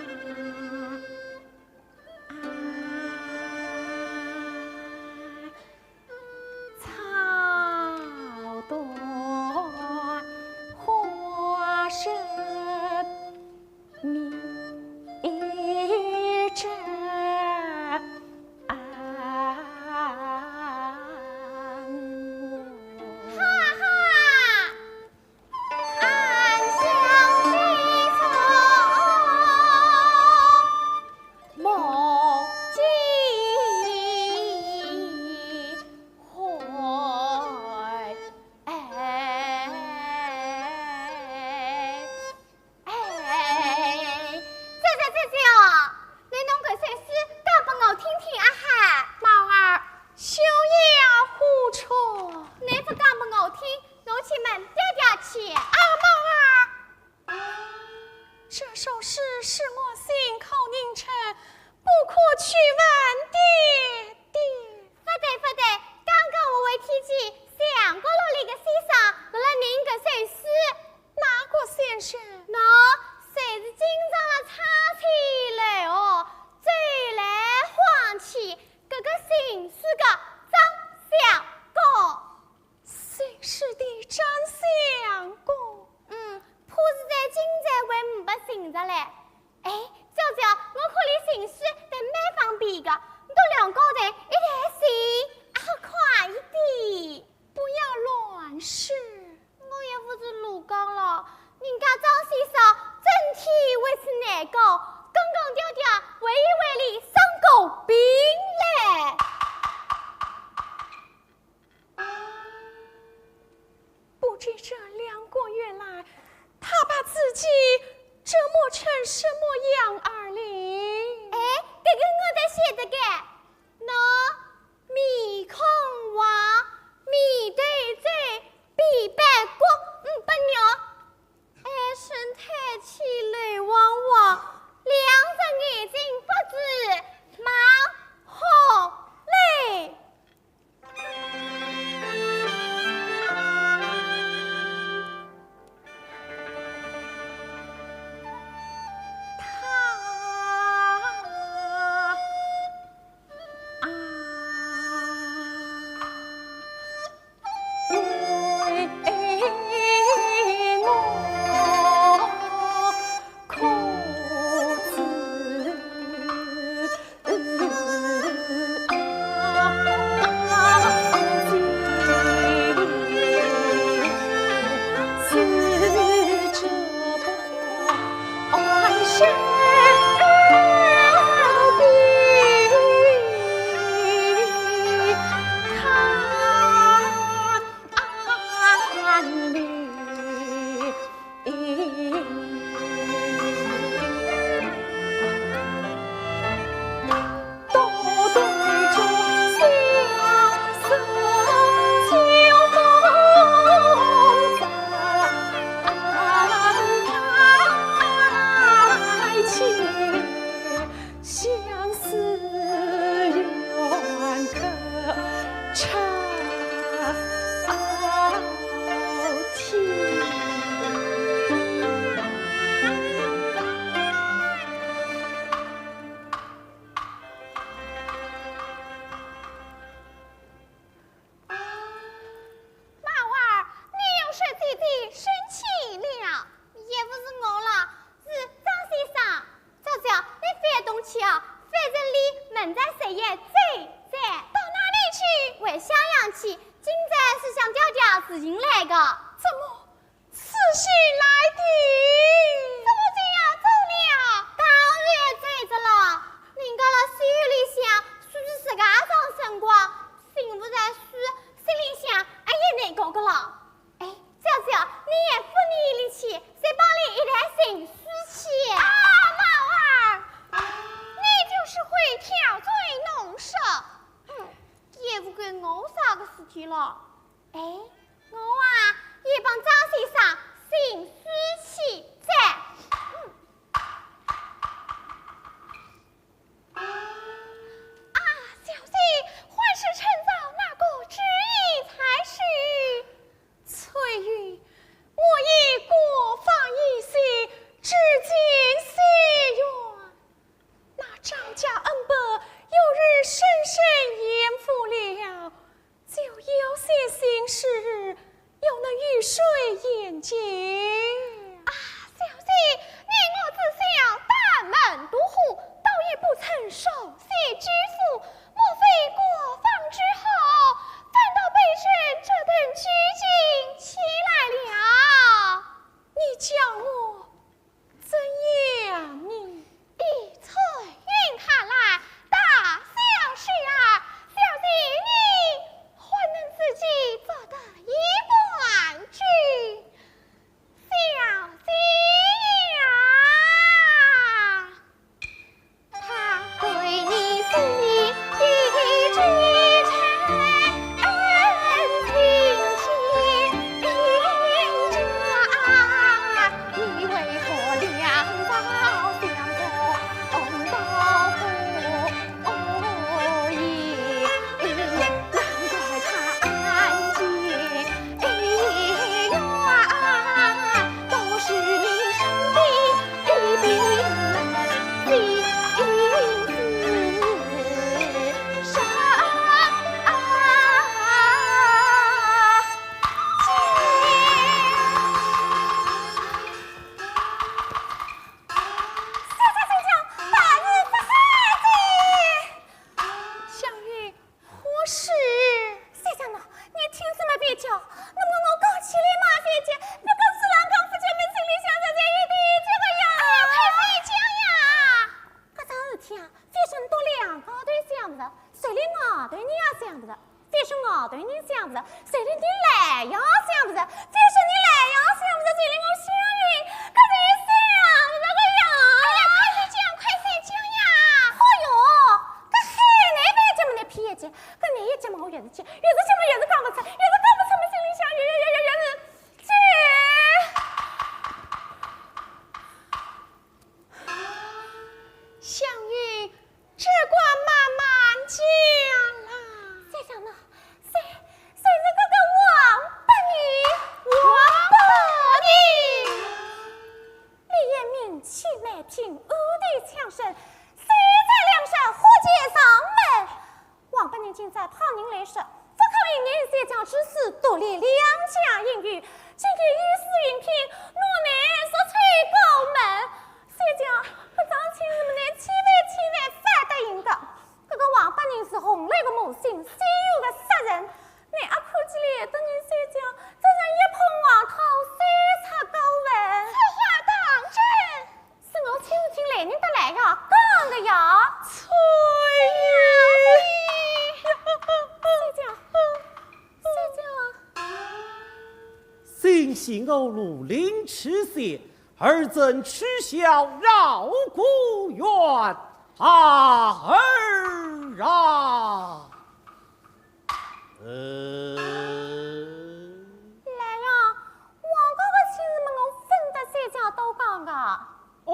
门在谁也走在到哪里去？为小羊去，今自引来的，怎么此时来的？怎么就要走了？当然在着了。人家了岁月里想，说是自家上升光，幸福在书，心里想，哎呀，那个个了。哎，小小，你也不离离去，再帮你一台新书去。啊，老二，你就是会挑嘴弄舌，也不管我啥个事体了。哎，我啊也帮张先生新书去在。小姐，还是趁早那个旨意才是。翠玉，我已过放一些，至今3月。那张家恩伯有日深深严复了，就有些心事要那玉水眼睛。啊，小姐，你我自小大门独户，倒也不曾受些知府，莫非过放之后，反倒被人这等拘禁起来了？你叫我怎样你？翠云看来大小事儿，小姐你还能自己做得一贯之。小姐呀，他对你心一直诚情切着，你为何两造相逢？道不易，难怪他安静远，都是你生的一柄心思上相遇何时？谢家呢？你听什么别叫？那么我搞起来嘛，别姐，别个四郎刚夫妻们心里想着这一的这个呀。哎呀，快谁讲呀？这桩事体啊，非是都两个对想不着，谁里我对你也想不着，非是我对你想不着，谁里你来也想不着，非是你来也想不着，谁里我相遇，可谁想不着个呀？哎呀，快谁讲，快谁讲呀！哎呦，这海南外这么的皮业节，跟你一节嘛我越是去，越是去嘛越是讲不出，越是讲不出嘛心里想越是去。相遇，只管慢慢讲啦。谁想呢？谁是这个王八女？王八女，你也名气乃平，武地强盛，谁在梁山火箭上门？王八女今在旁人来说，不靠一年谁将之事独立两家应允，今日与世云平，若乃说吹高门，谁将不张亲人们的欺负反得赢的？这个王八人是红来的母亲，西有个杀人，你阿看起来等于谁将这人一碰王头，谁插高文？此话当真？是我亲自听来人的来呀，讲的呀。翠心系欧陆临赤血，儿怎耻笑绕孤远？儿啊！来呀，王哥哥亲人们我分得谁家都讲的。哦，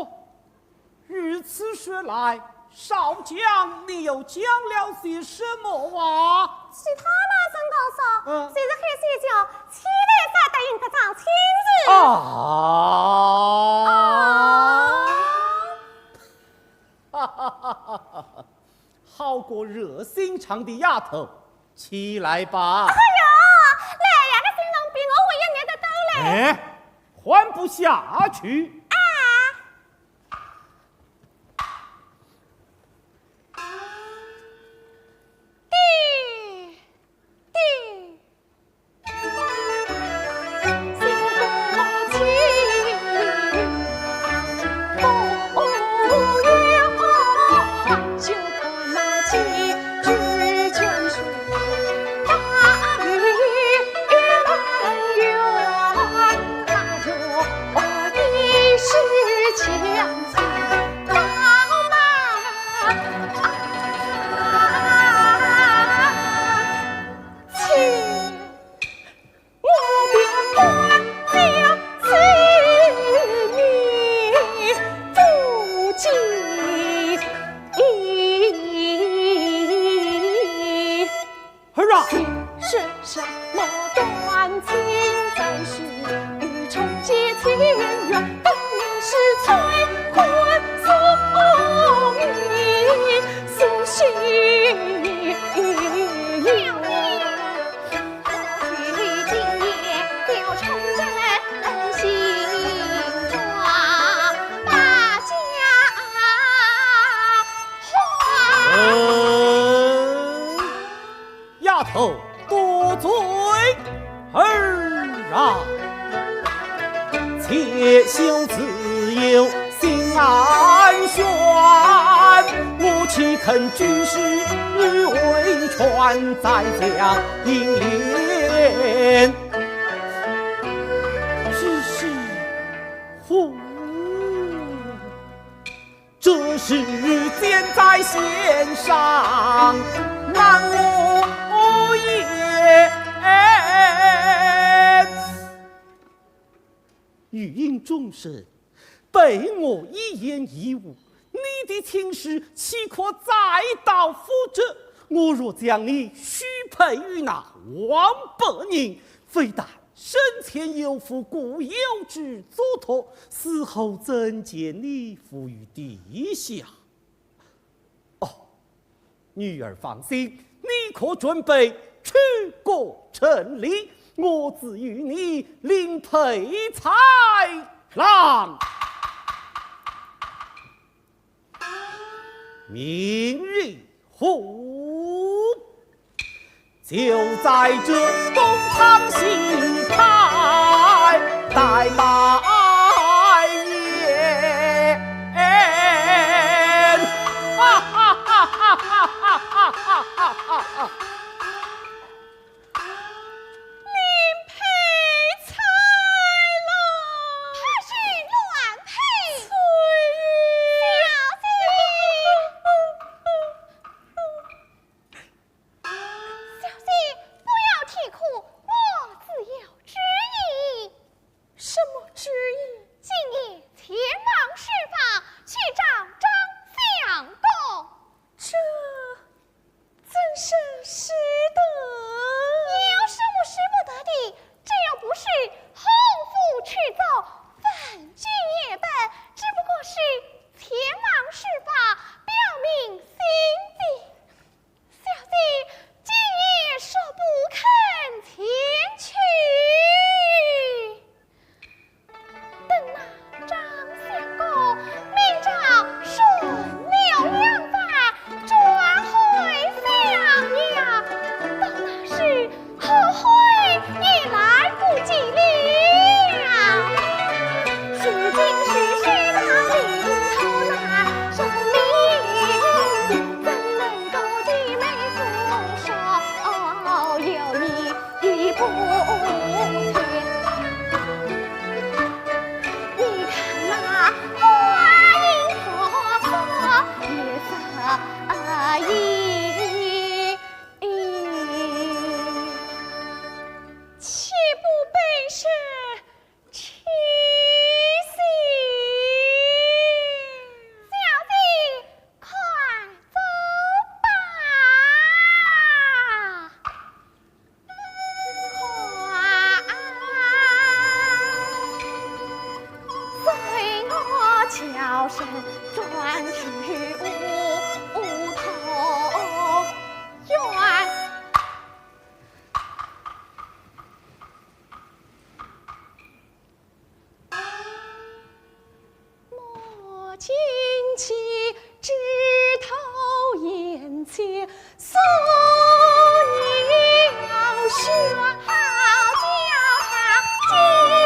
如此说来，少将你又讲了些什么话？其他嘛真高少，谁是黑谁叫七位反得赢得张亲人？哈哈哈哈哈！好过热心肠的丫头，起来吧。哎呀，来呀，那新人比我为一年的多嘞。哎，换不下去。弟，是什么断情在世，欲重结前缘，分明是催婚送命，苏醒有今夜就重振新装，把家还。丫头多罪儿啊！且修自有心安悬，我岂肯居士为权在家应怜？只是这事箭在弦上，难我也。语音众生，被我一言一误，你的情事岂可再蹈覆辙？我若将你许配于那王伯宁，非但生前有负固有之嘱托，死后怎见你伏于地下？哦，女儿放心，你可准备出国成礼，我自与你领配才郎。明日就在这东堂西台待拜年。哈哈哈哈哈哈哈哈哈！桥声转去梧桐园，莫惊奇枝头眼前素鸟喧。今夜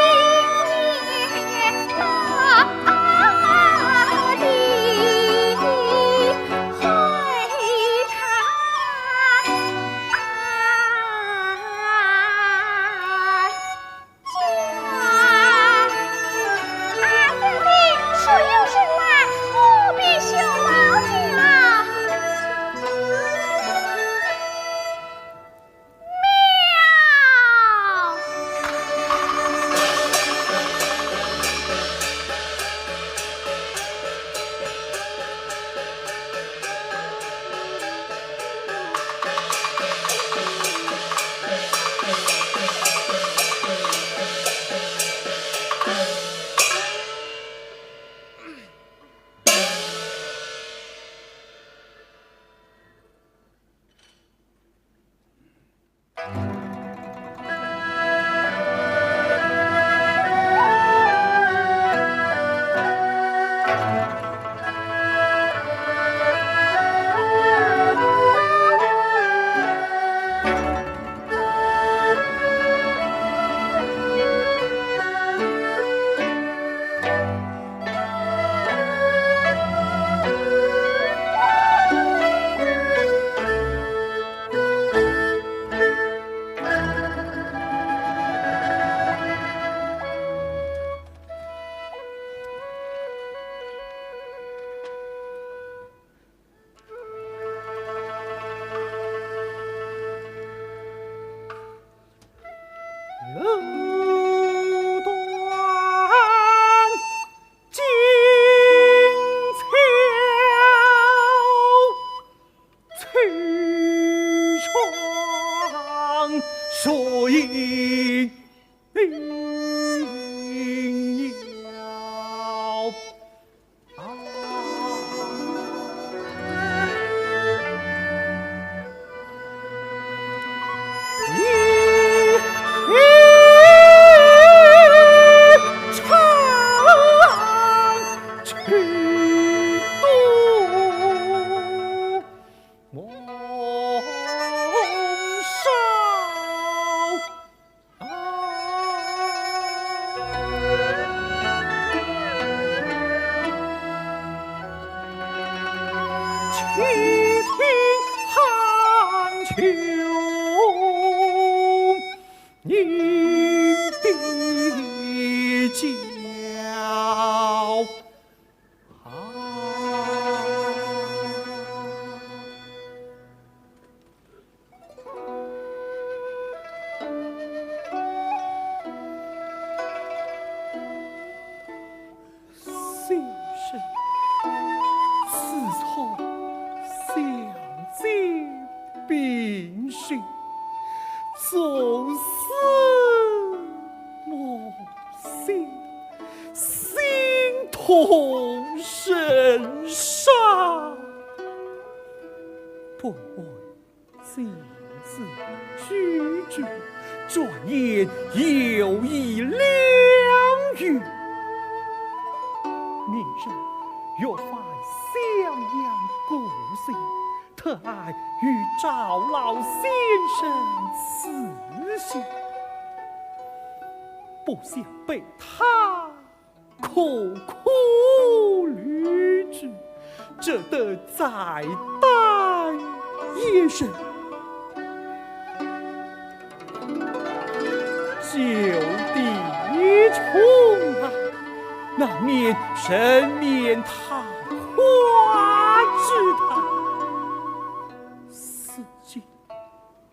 楼断金桥，翠窗水鸟。倾听寒秋凝的娇。小生自从相见并讯，总思梦想，心痛神伤。不为金字居之，转眼又已2月。明日若返襄阳故乡，特爱与赵老先生辞行，不想被他苦苦虑之，只得再待一人。就地重来，难免生面桃花之态。思见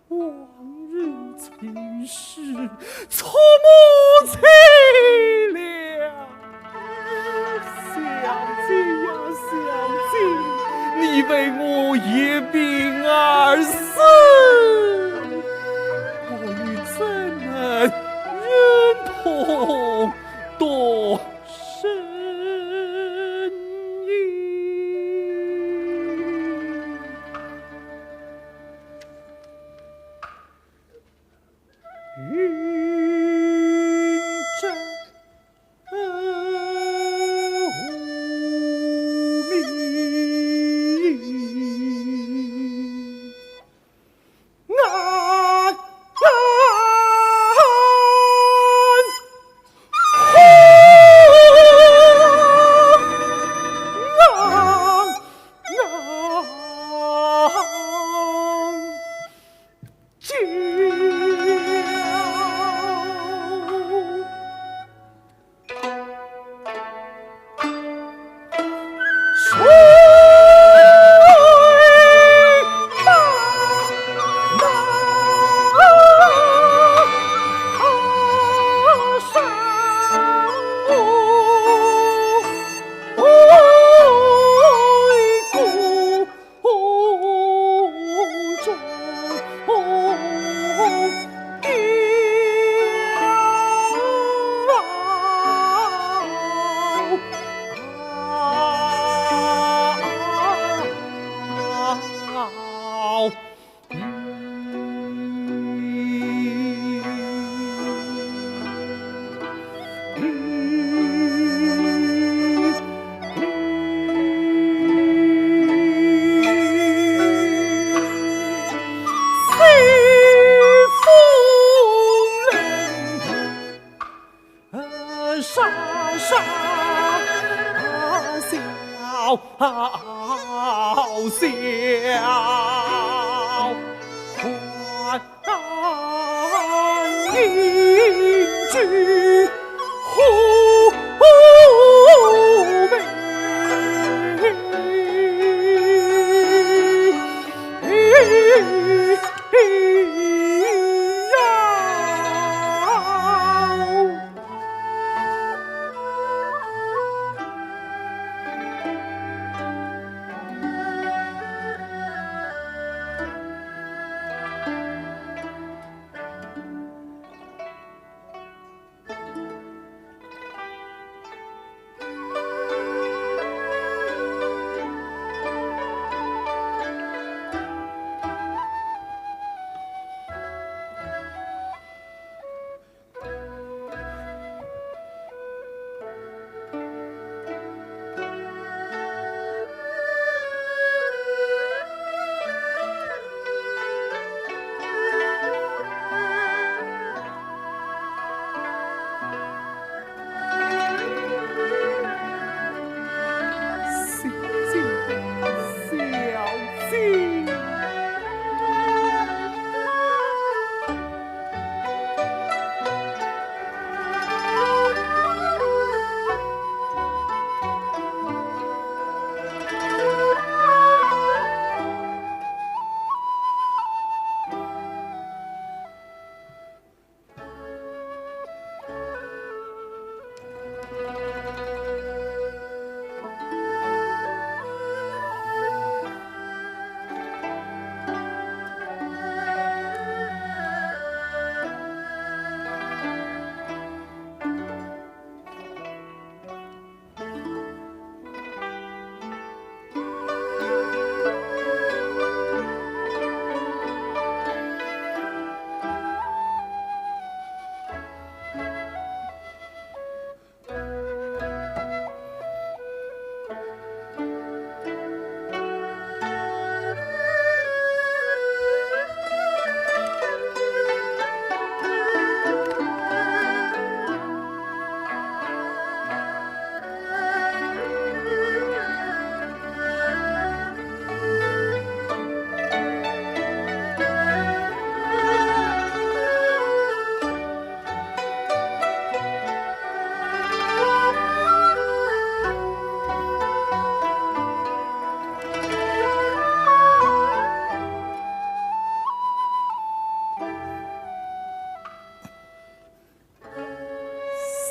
往日情事，错目凄凉。小姐呀，小姐，你为我一病而死，我与怎能忍痛多生云遮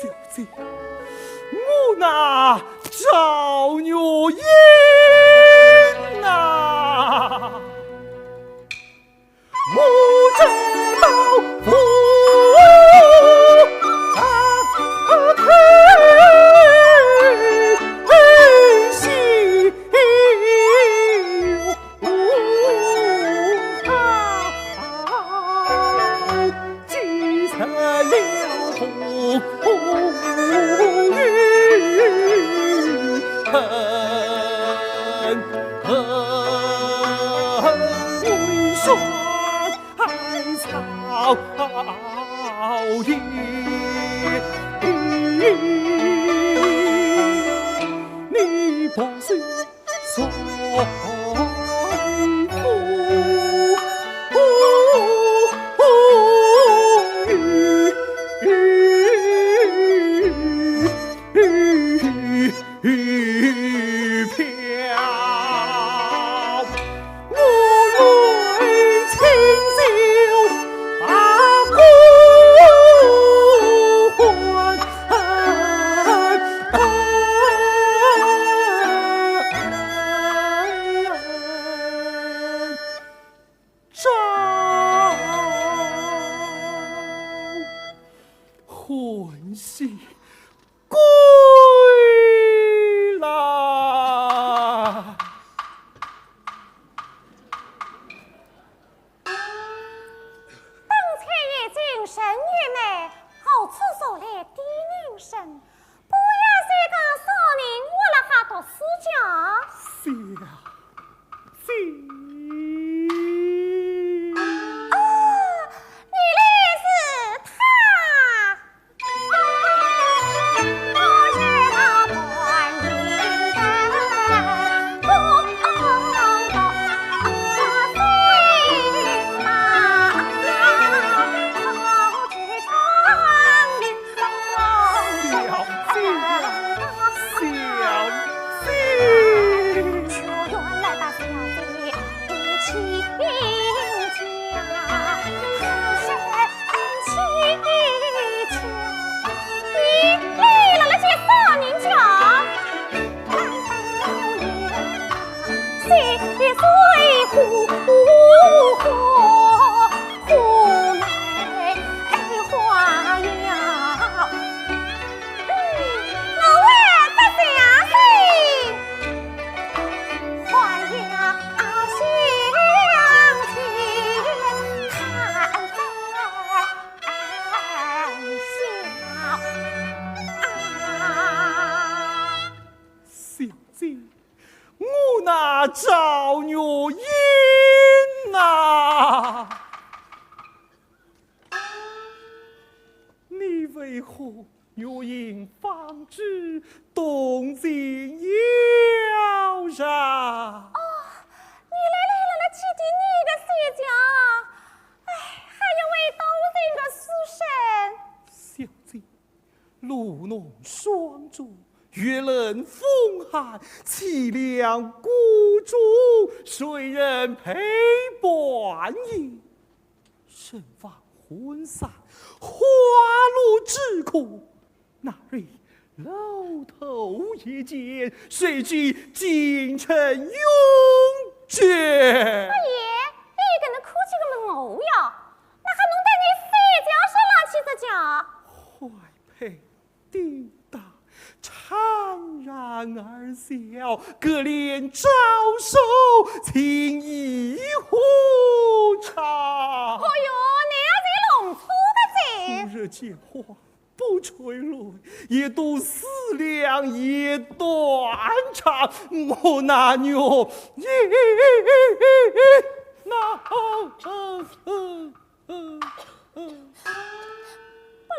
小姐，我那赵月英啊，我正到府你不是说魂兮归来。当前已经深夜内，后此所来低人声，不要再讲少年我了哈读私家。小姐。我那赵月英啊，你为何月英方知动静妖娆？哦，你来起的你的写家，哎，还有位刀人的书生。小姐，露浓霜重，月冷风寒，凄凉孤竹，谁人陪伴也？身房昏散，花落之苦，那日楼头一见，谁知京城永绝。阿爷，你跟那哭起个么牛呀？那还能带你谁家上哪去的家？怀佩叮当，怅然而笑，可怜招手，情意呼长。哦哟，你要在弄错个字。昨日见花不垂泪，也度思量也断肠。我那女那不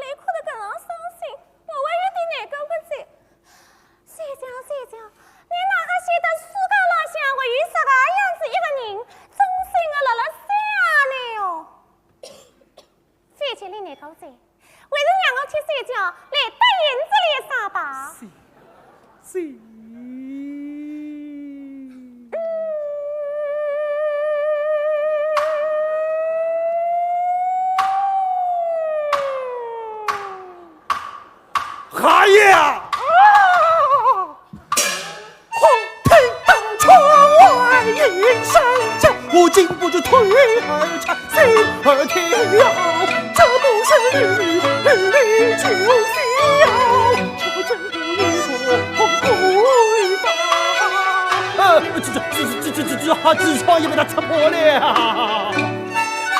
离哭得更伤心，我还有点难过个字。谁讲，你哪还写得书家老乡我与这个样子一个人，忠心的辣想呢哟。谢谢你难过字，为人让我去睡觉，来得银子里啥吧？是。哎呀！黄天当窗外云山脚，我禁不住腿儿颤，心儿跳。这不是日里就笑，这真不一回答。痔疮也被他刺破了。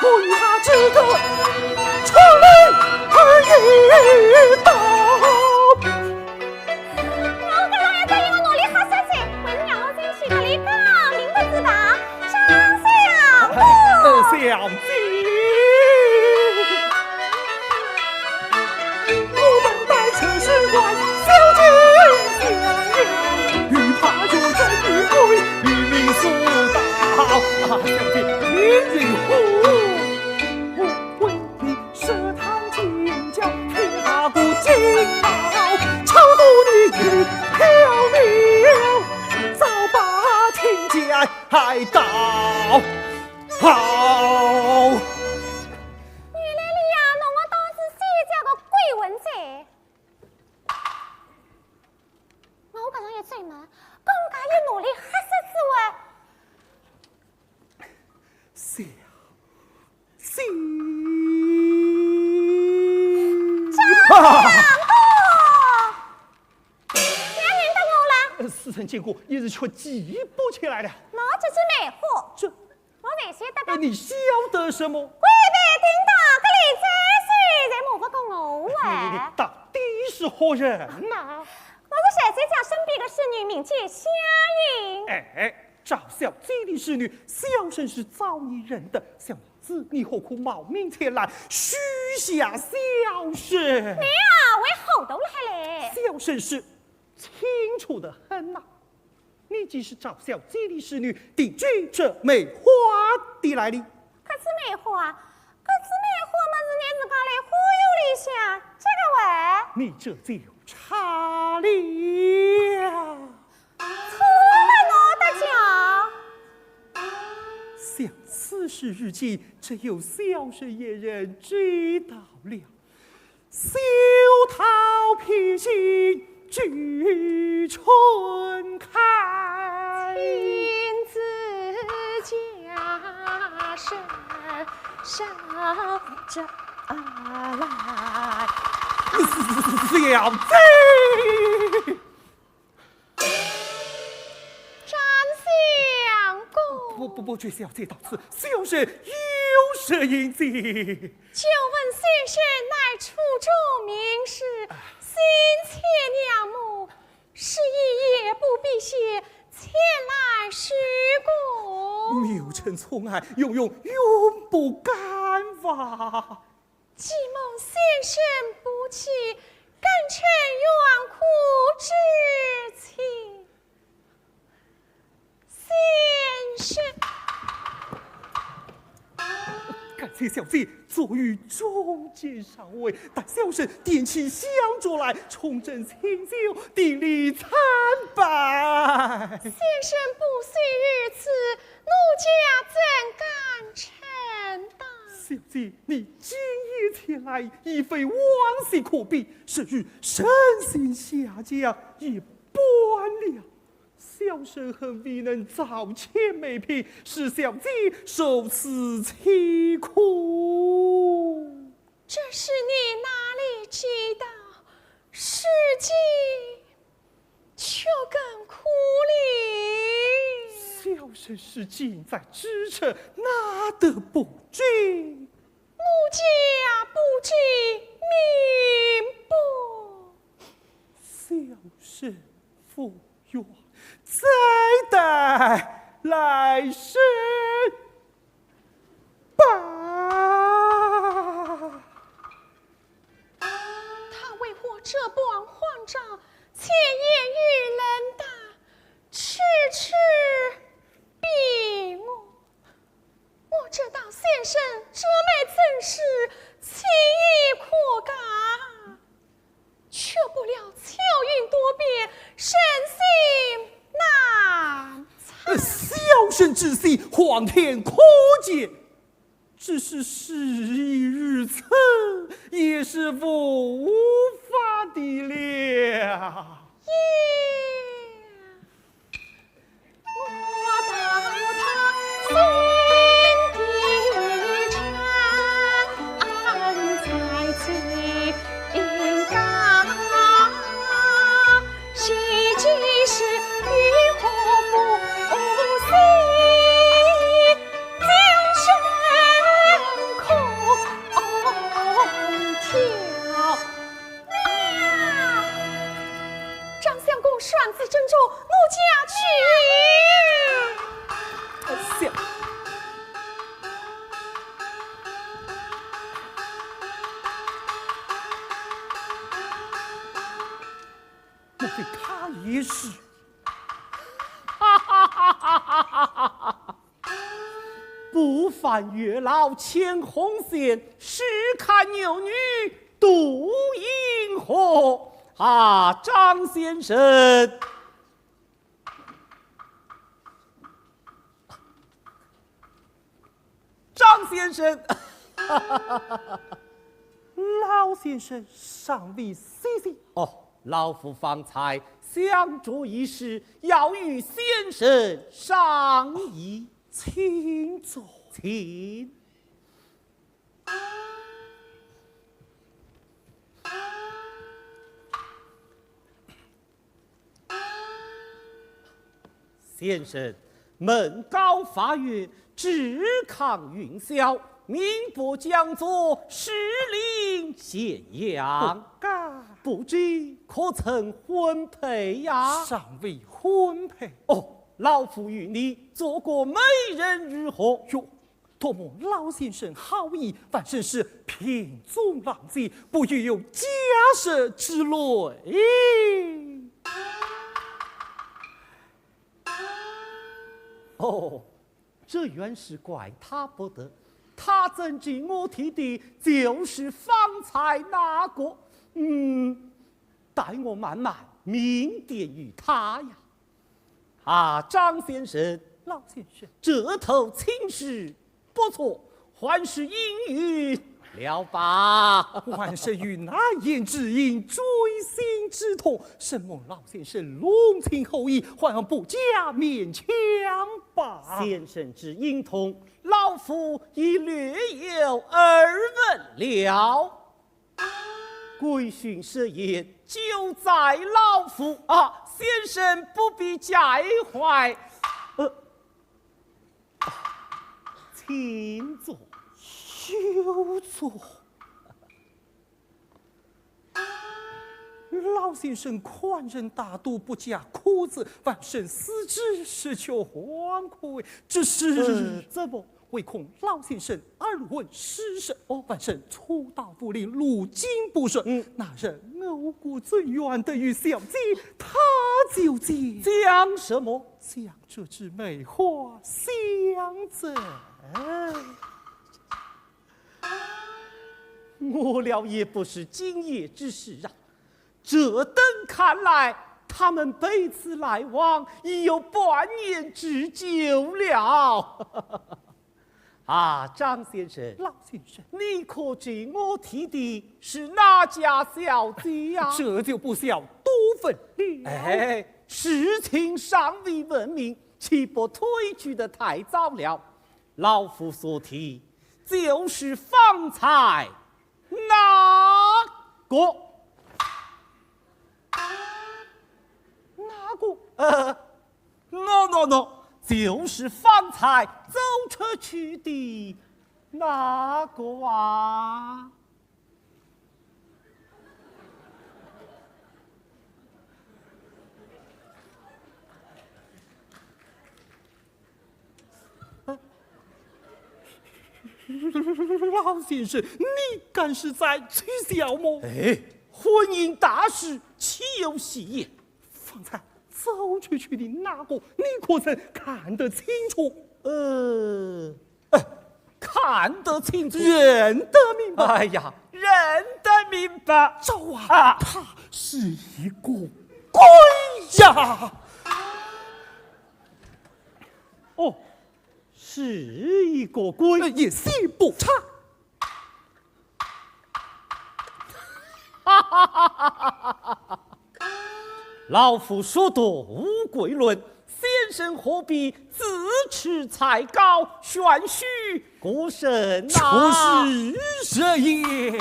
为他这个长令儿一刀。我跟老爷在一个努力好小姐，为了让我争取个离高明的之道，上小步。小姐，我们带车是官，小姐相邀，欲怕若真欲归，与民诉道。小姐，你与我为你设堂进教，天下不敬道，超度你与飘渺，早把亲家害到。好，原来你呀，弄我当是仙家个鬼魂仔。我搿上一追问，更加有努力黑色之外。小别认得我了，时辰经过，一日却急不起来了。我这是美货。这，我才晓得个。你晓得什么？贵别听到搿里真是在模仿个我你哎。到底是何人呐？我是小姐家身边的侍女，名叫夏云。哎，赵小姐的侍女，小生是早你认得。小子，你何苦冒名前来许下小生？你啊，为好斗了还来？小生是清楚的很呐。你既是赵小姐的侍女，定居这梅花地来历。可是梅花，可是梅花嘛是你自家来忽悠了一下，这个喂。你这就差了。错了我的脚。想此事日期，只有小生一人知道了。修桃披星举春开，亲自家身上着来。小姐，张相公，不绝小姐到此，小生有失应接。久闻先生乃楚州名士，心切娘母，是一夜不避歇，前来施工。谬臣从爱，永不敢忘。既蒙先生不弃，敢臣愿苦之情。先生，感谢小姐昨日中间上位，待小生点起香烛来，重整清酒，定力参拜。先生不虽如此，奴家怎敢承担？小姐，你今夜前来，已非往昔可比，是日身心下降，也半了。小生恨未能早前美品，使小姐受此凄苦。这是你哪里知道？实际却更苦哩。小生是近在咫尺，哪得不知？奴家不知明不？小生服药，再待来生吧。他为我这般慌张，前言语冷淡，迟迟逼我。我知道先生这枚曾是情意可感，却不料巧云多变，身心难测。小生之心，皇天可见。只是事已如此，也是无法的了。双子珍珠，我家去。想莫非他也是？不犯月老牵红线，试看牛女渡银河。啊，张先生，张先生，老先生尚未息息。哦，老夫方才想着一事，要与先生商议，请坐，请。先生，门高发月，志抗云霄，名不将作，实令咸阳。不知可曾婚配呀？尚未婚配。哦，老夫与你做过媒人如何？哟，多么老先生好意，反正是品中郎藉，不欲有家室之类。哦，这原是怪他不得，他怎知我提的就是方才那个？待我慢慢明点于他呀。啊，张先生，老先生，这头亲事不错，还是应允了吧？还是与那言之隐，锥心之痛，什么老先生浓情厚意，还不加勉强吧？先生之隐痛，老夫已略有耳闻了。规训设言，就在老夫啊，先生不必介怀。请坐，休坐。老先生宽仁大度，不加哭子，反生思之，实求惶愧。只是怎么？唯恐老先生耳闻失身，反正粗道不灵，路径不顺。那人偶骨最远的与小姐，他究竟讲什么？讲这枝梅花相赠。我了也不是今夜之事啊，这等看来，他们彼此来往已有半年之久了。啊，张先生，老先生，你可知我提的是哪家小姐呀？这就不消多分了。哎，事情尚未闻名，岂不推举得太早了？老夫所提就是方才那个？哪个？no，就是方才走出去的那个啊！老先生，你敢是在吹笑吗？哎，婚姻大事，岂有戏言？方才走出去的那个，你可曾看得清楚？看得清楚，认得明白。哎呀，认得明白。赵啊，他是一个鬼呀！哦，是一个鬼，也信不差。哈哈哈哈哈！老夫说多无贵论，先生何必自持才高，玄虚过甚啊？就是这也。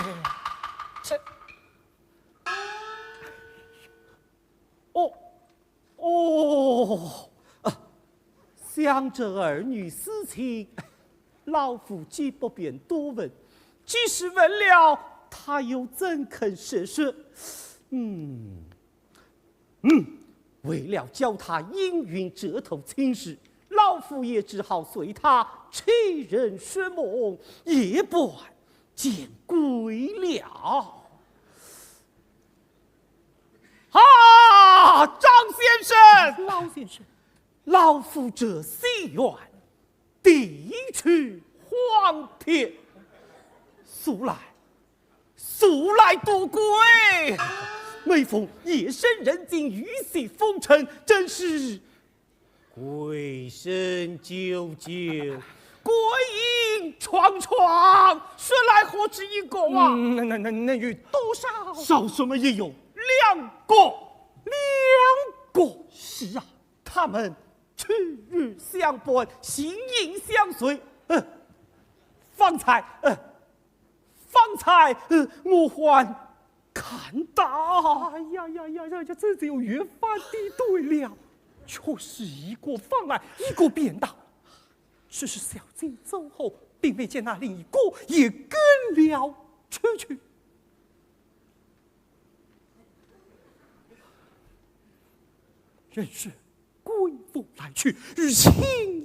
想着儿女私情，老夫既不便多问，即使问了，他又怎肯实说？为了教他应允这头亲事，老夫也只好随他弃人寻梦，夜半见鬼了。啊，张先生，老先生，老夫这心愿地去荒天，速来夺归。每逢夜深人静，雨息风尘，真是鬼神啾啾，鬼影幢幢，说来何止一个啊？能有多少？少说们也有2个。是啊，他们去日相伴，形影相随。方才我还看到，哎呀，这就越发的对了，却是一个方案，一个便当。只是小姐走后，并没见那另一个也跟了出去。人是鬼风来去，日轻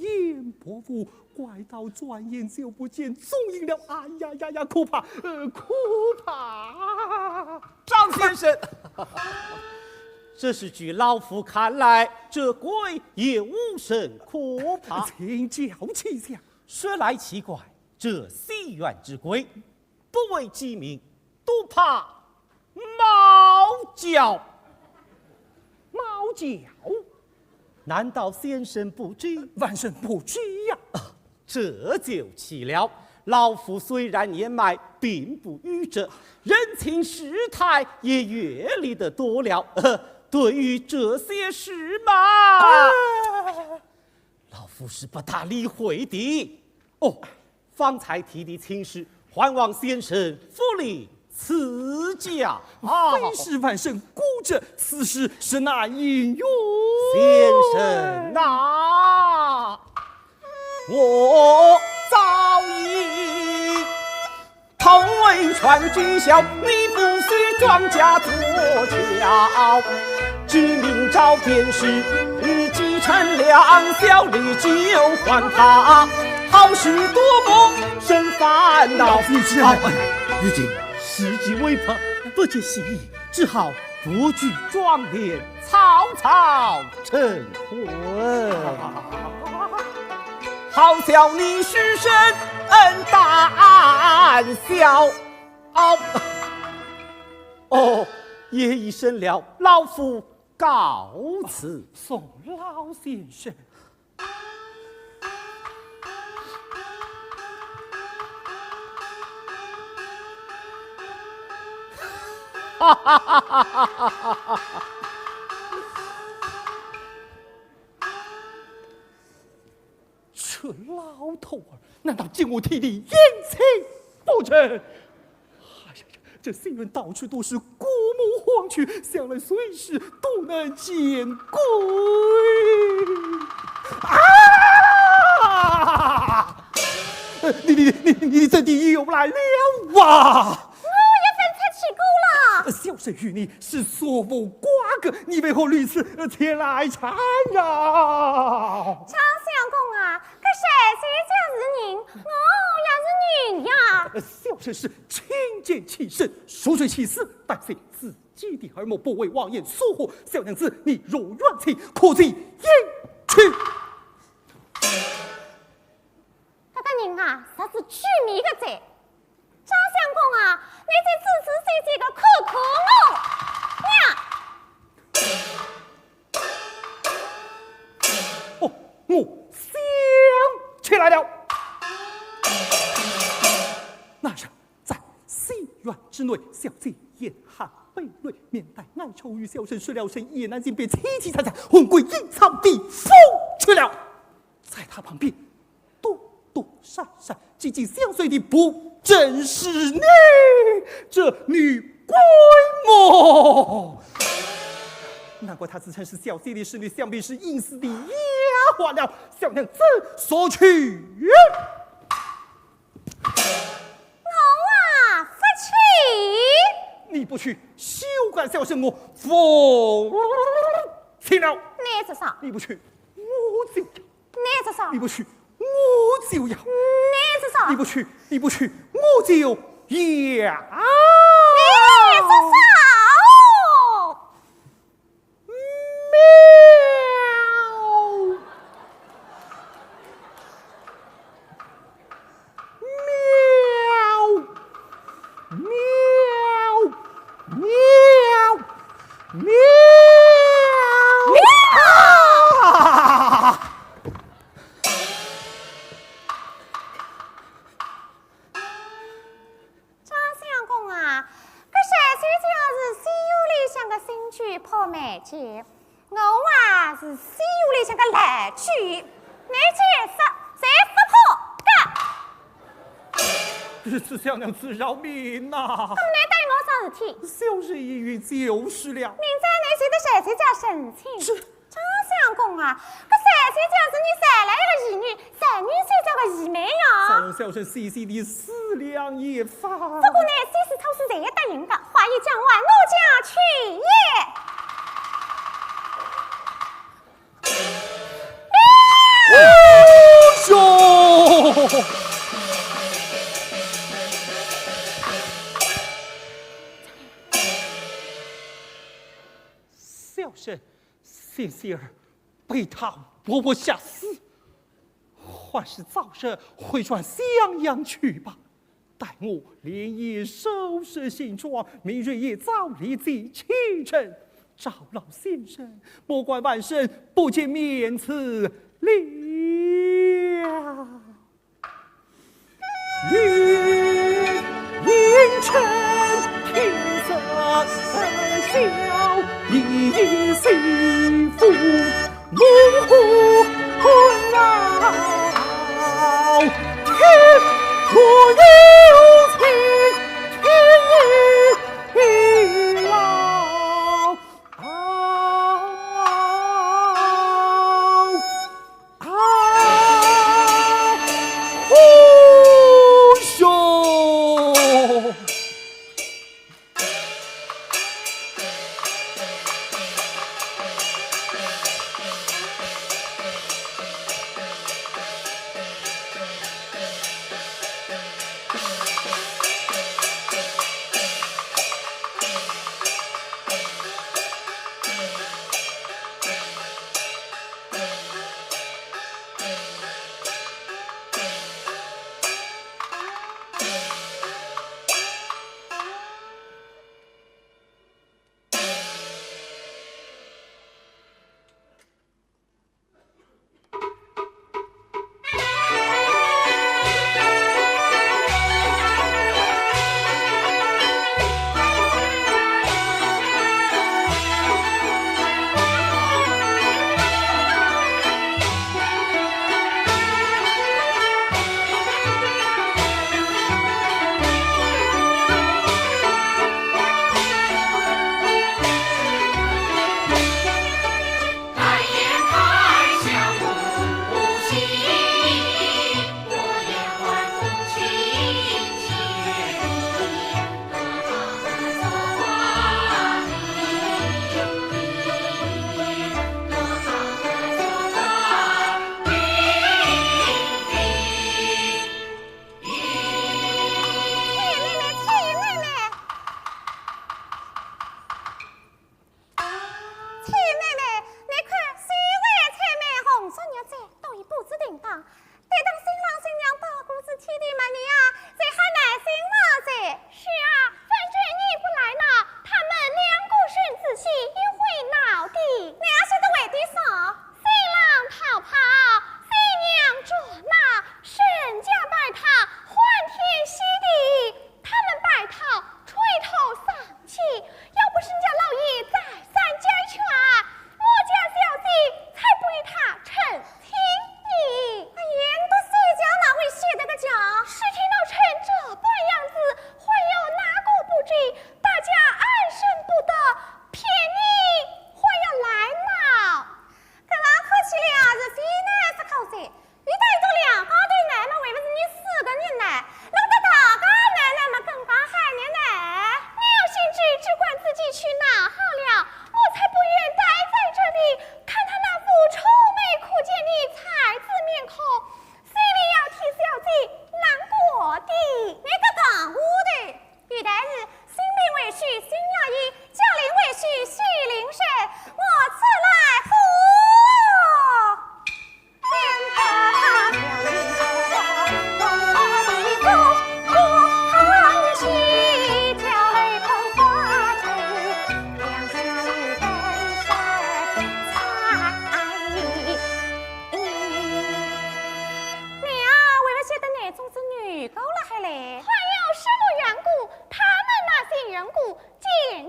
烟薄雾，怪到转眼就不见踪影了。哎呀，可怕！张先生，这是据老夫看来，这鬼也无甚可怕。请教气象，说来奇怪，这西园之鬼，不为鸡鸣，独怕猫叫。猫叫？难道先生不知？万生不知呀。这就奇了。老夫虽然年迈，并不愚者，人情世态也阅历得多了。对于这些事嘛，老夫是不大理会的。方才提的亲事，还望先生府里赐教。非是万圣孤者，此事是哪应用？先生呐，我早已同为传军校，你不须庄家做桥。知明朝便是继承两小里就还他，好事多磨生烦恼。你知道，如今时机未迫，不解心意，只好不惧壮烈，草草成婚。好笑你是深恩胆小。夜已深了，老夫告辞。宋老先生。这老头儿难道见我替你言情不成？哎呀，这新闻到处都是古墓荒区，想来随时都能见鬼啊！你这里又来了啊！小生与你是所无瓜葛，你为何屡次前来缠绕？张相公啊，这谁家是人，我也是人呀。小生是亲见其身，恕罪其死，但非自己的耳目，不为王爷所惑。小娘子，你若怨情，可自言去。这个人啊，实是取迷的贼。张相公啊，你这仔仔细细的看看我想起来了，那日在西园之内，小姐眼含泪泪，面带哀愁与小生说了声夜难尽，便凄凄惨惨魂归阴曹地府去了。在他旁边躲躲闪闪，紧紧相随的不正是你这女鬼么？难怪她自称是小姐的侍女，想必是应死的丫鬟了。小娘子所去。我啊，不去。你不去，休敢小生我奉听了，男子上，你不去，我就要；男子上，你不去，我就要；男子上，你不去，你不去，我就要。男子上。我啊是西游里向个来去，你解释谁不破噶？是小娘子饶命呐！咁你对我啥事体？小人一语就是了。明仔你写的谁才叫神情？张相公啊，搿谁才叫是你生来一个义女，谁女才叫个义妹呀？从小生细细的思量也发。不不过呢，西施偷是谁答应的？话已讲完，奴家去也。兄，小生谢谢儿被他活活吓死，还是早日回转襄阳去吧。待我连夜收拾行装，明日也早离即启程。赵老先生，莫怪晚生不见面辞了。阴沉天色小，一幸福模糊困扰。天若有情，天亦老。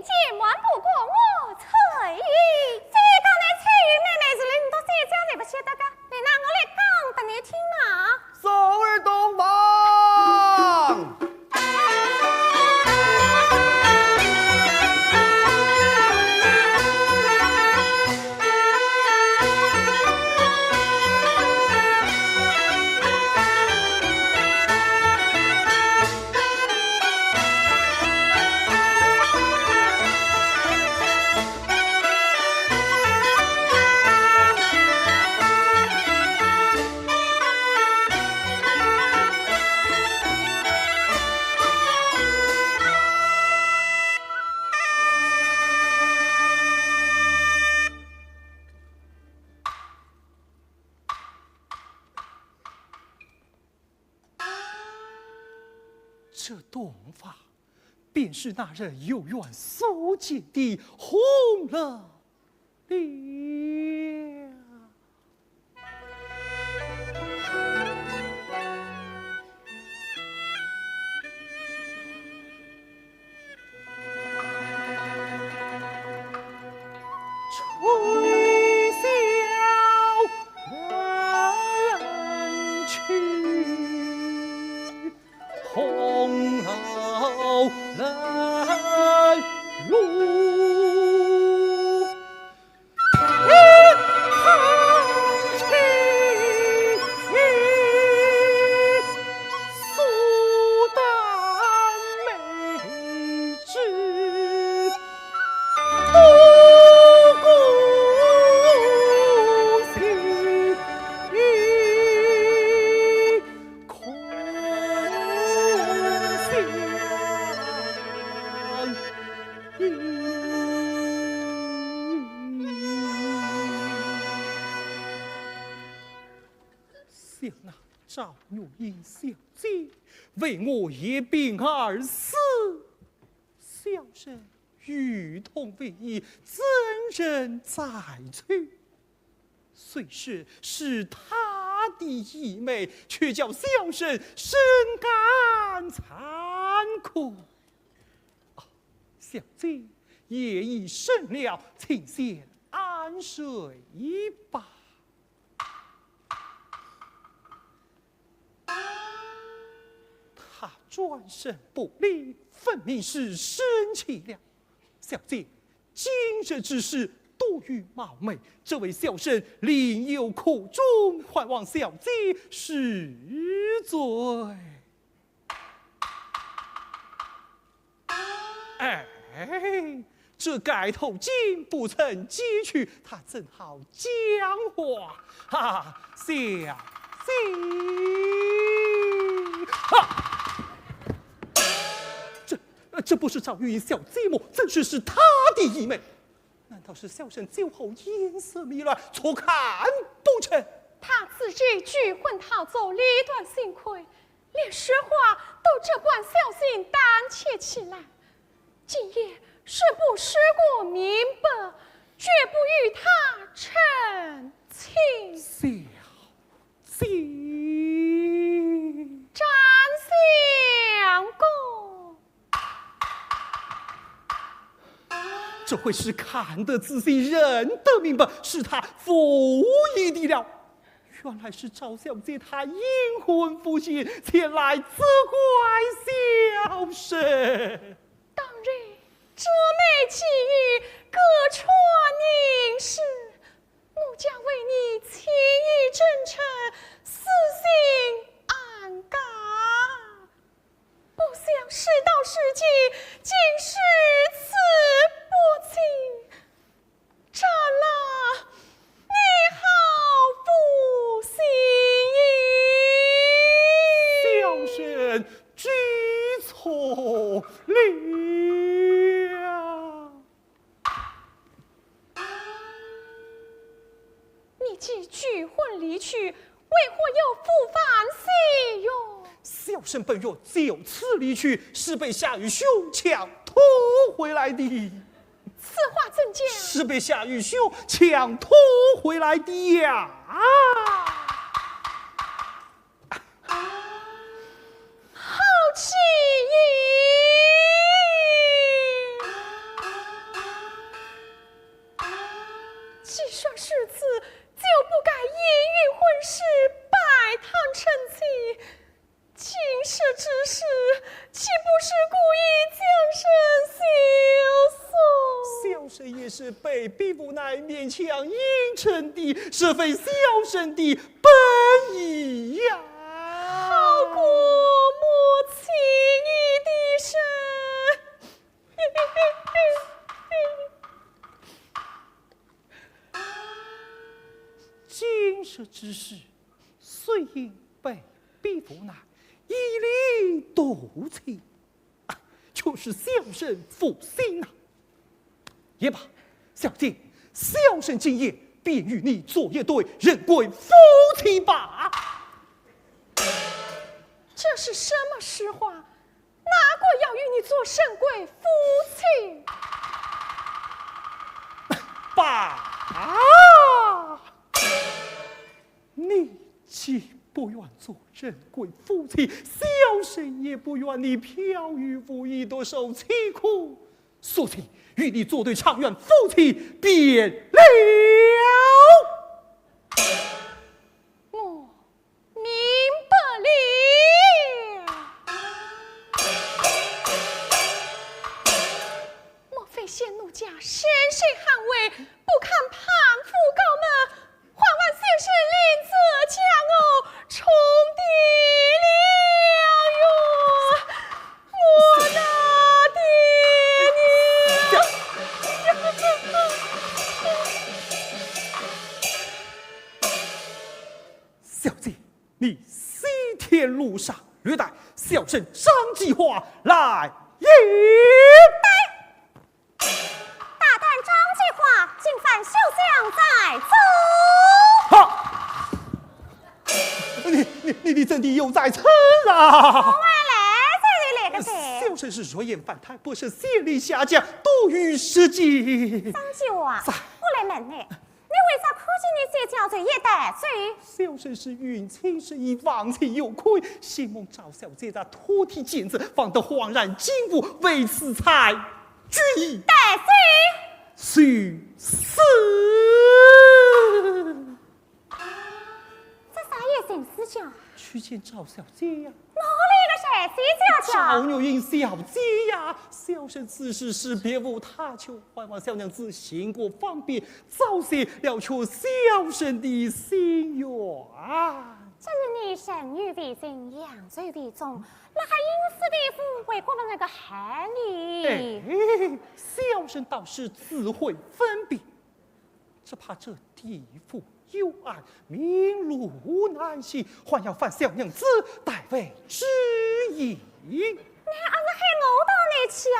见瞒不过我翠玉。这刚才翠玉妹妹是领导谁家才不晓得个？你拿我来讲给你听嘛。送儿东方。这洞法，便是那人有缘所见的红了脸。吹箫人去，红楼来路，一行情意，苏丹美质。不顾心空相依。想那赵玉英小姐为我一病而死，小生与同为义，怎忍再娶？虽是他的义妹，却叫小生深感惭愧。小姐夜已深了，请先安睡吧。他转身不离，分明是生气了。小姐，今日之事多于冒昧，这位小生另有苦衷，还望小姐恕罪。哎，这盖头金不曾寄去，他怎好讲话？哈，小姐，哈。这不是赵玉英小姐么？怎是她的义妹？难道是小生酒后眼色迷乱，错看不成？他自知拒婚逃走，离断幸亏，连说话都这般小心胆怯起来。今夜是不失过明白，绝不与他成亲。小姐，詹相公。这回是看得仔细，认得明白，是他故意的了。原来是赵小姐她阴魂不醒，前来责怪小生。当然，这枚际遇各传凝视，奴家为你情意真诚，私心安感。不想事到时机，竟是此薄情，斩了你好不心意。小生知错了。你既拒婚离去，为何又复返西哟？小生本月就此离去，是被夏雨兄强拖回来的。此话怎讲？是被夏雨兄强拖回来的呀！好奇异。既说是此，就不该意欲婚事，拜堂成亲。今世之事，岂不是故意将身休送？小生也是被逼无奈勉强应承的，是非小生的本意呀。好过母亲你的身。今世之事，虽因被逼无奈，一力独起，却是小生负心呐。也罢，小姐，小生今夜便与你做一对人贵夫妻吧。这是什么实话？哪个要与你做神贵夫妻？爸，你既不愿做人贵夫妻，小生也不愿你飘于无依多受其苦，所以与你做对长远夫妻便了。我明白了。莫非贤奴家深深捍卫，不堪叛父高门，还望先生临泽将我重地了哟，我的小姐，你西天路上略带小生张计划来迎。大胆张计划，进犯休想再走。好，你怎地又在称啊？我来这里来个谁？小生是若言反台，不是先例下降，多于失计。张计划，我来问你，你为啥科技你这叫做一代罪？小生是运气是以忘情有愧，希望赵小姐在托替见子，方得恍然惊悟，为此才决意代罪。去死。这啥也行思讲？去见赵小姐呀、哪里个谁赵叫？牛英小姐呀，小生此事是别无他求，还望小娘子行过方便，早些了却小生的心愿。这是你生育为亲，养罪为重，那还因私地父为过问那个孩你？小生倒是自会分辨，只怕这地府幽暗，明路难行，还要烦小娘子代为指引。你还是喊我到哪去啊？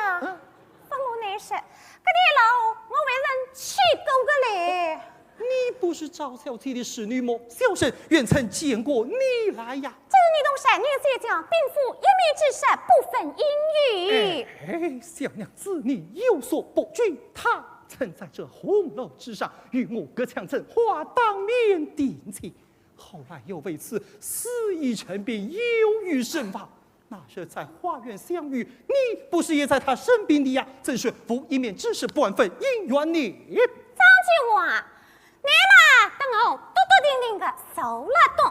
不我难说，搿点路我为人去过个来。你不是赵小姐的侍女么？小生愿曾见过你来呀。这是你同善女结交，并负一面之誓，不分阴雨。小娘子，你有所不知，他曾在这红楼之上与我隔墙赠花当面定情，后来又为此死已成病，忧郁身亡。那日在花园相遇，你不是也在他身边的呀？怎是负一面之誓，不安分姻缘呢？张计划，你嘛等我多多定定个受了动，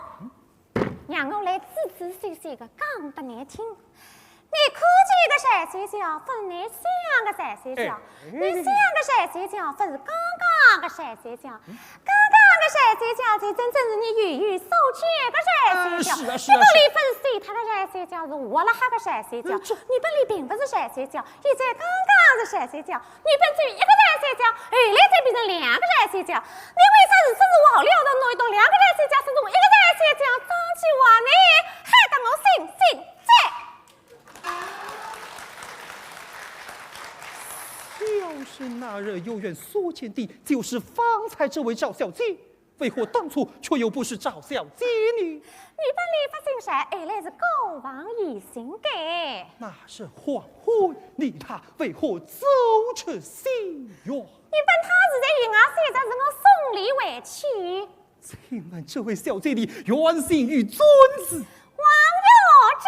让我来仔仔细细个讲给你听。你科技个谁学校，不是你想个谁学校；你想个谁学校，不是刚刚个谁学校；刚刚个谁学校，才真正是你语所缺个谁学校。你不离分析他个谁学校是我了哈个谁学校，你本里并不是谁学校，现在刚刚是谁学校，你本只有一个谁学校，后来才变成两个谁学校。你为啥是说是我好料的弄一动两个谁学校，是从一个谁学校？张计划你害得我心在。小生那日有缘所见的，就是方才这位赵小姐，为何当初却又不是赵小姐呢？你本里发生啥？二来是高王疑心的。那是黄昏，你他为何走出心愿？你本他是在云外写着是我送礼回去。请问这位小姐的原姓与尊子？王有志。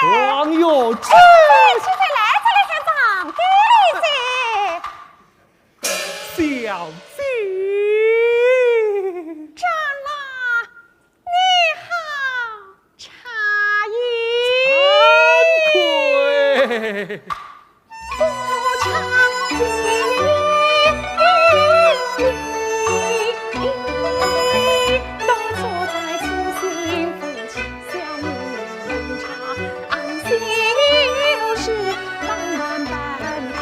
王有志。现在来这里还放给你小姐。不长记，都错在粗心夫妻相无能差，安心是当晚半途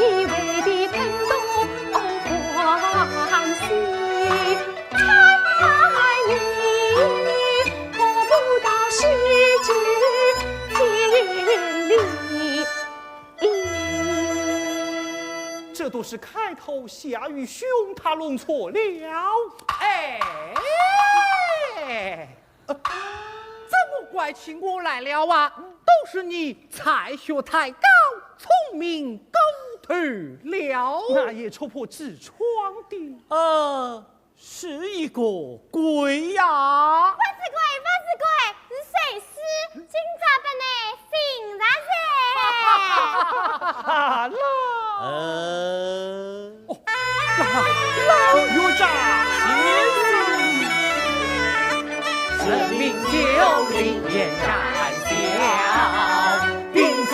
以为的喷动欢喜，看来你迫不到失之千里。这都是开头夏雨兄他弄错了。哎，怎么怪起我来了啊？都是你才学太高，聪明狗头了。那也戳破痔疮的。是一个鬼呀！不是鬼，不是鬼，是水师，今早本来醒着噻。啊啦！老岳长生命就灵验燃烧，并做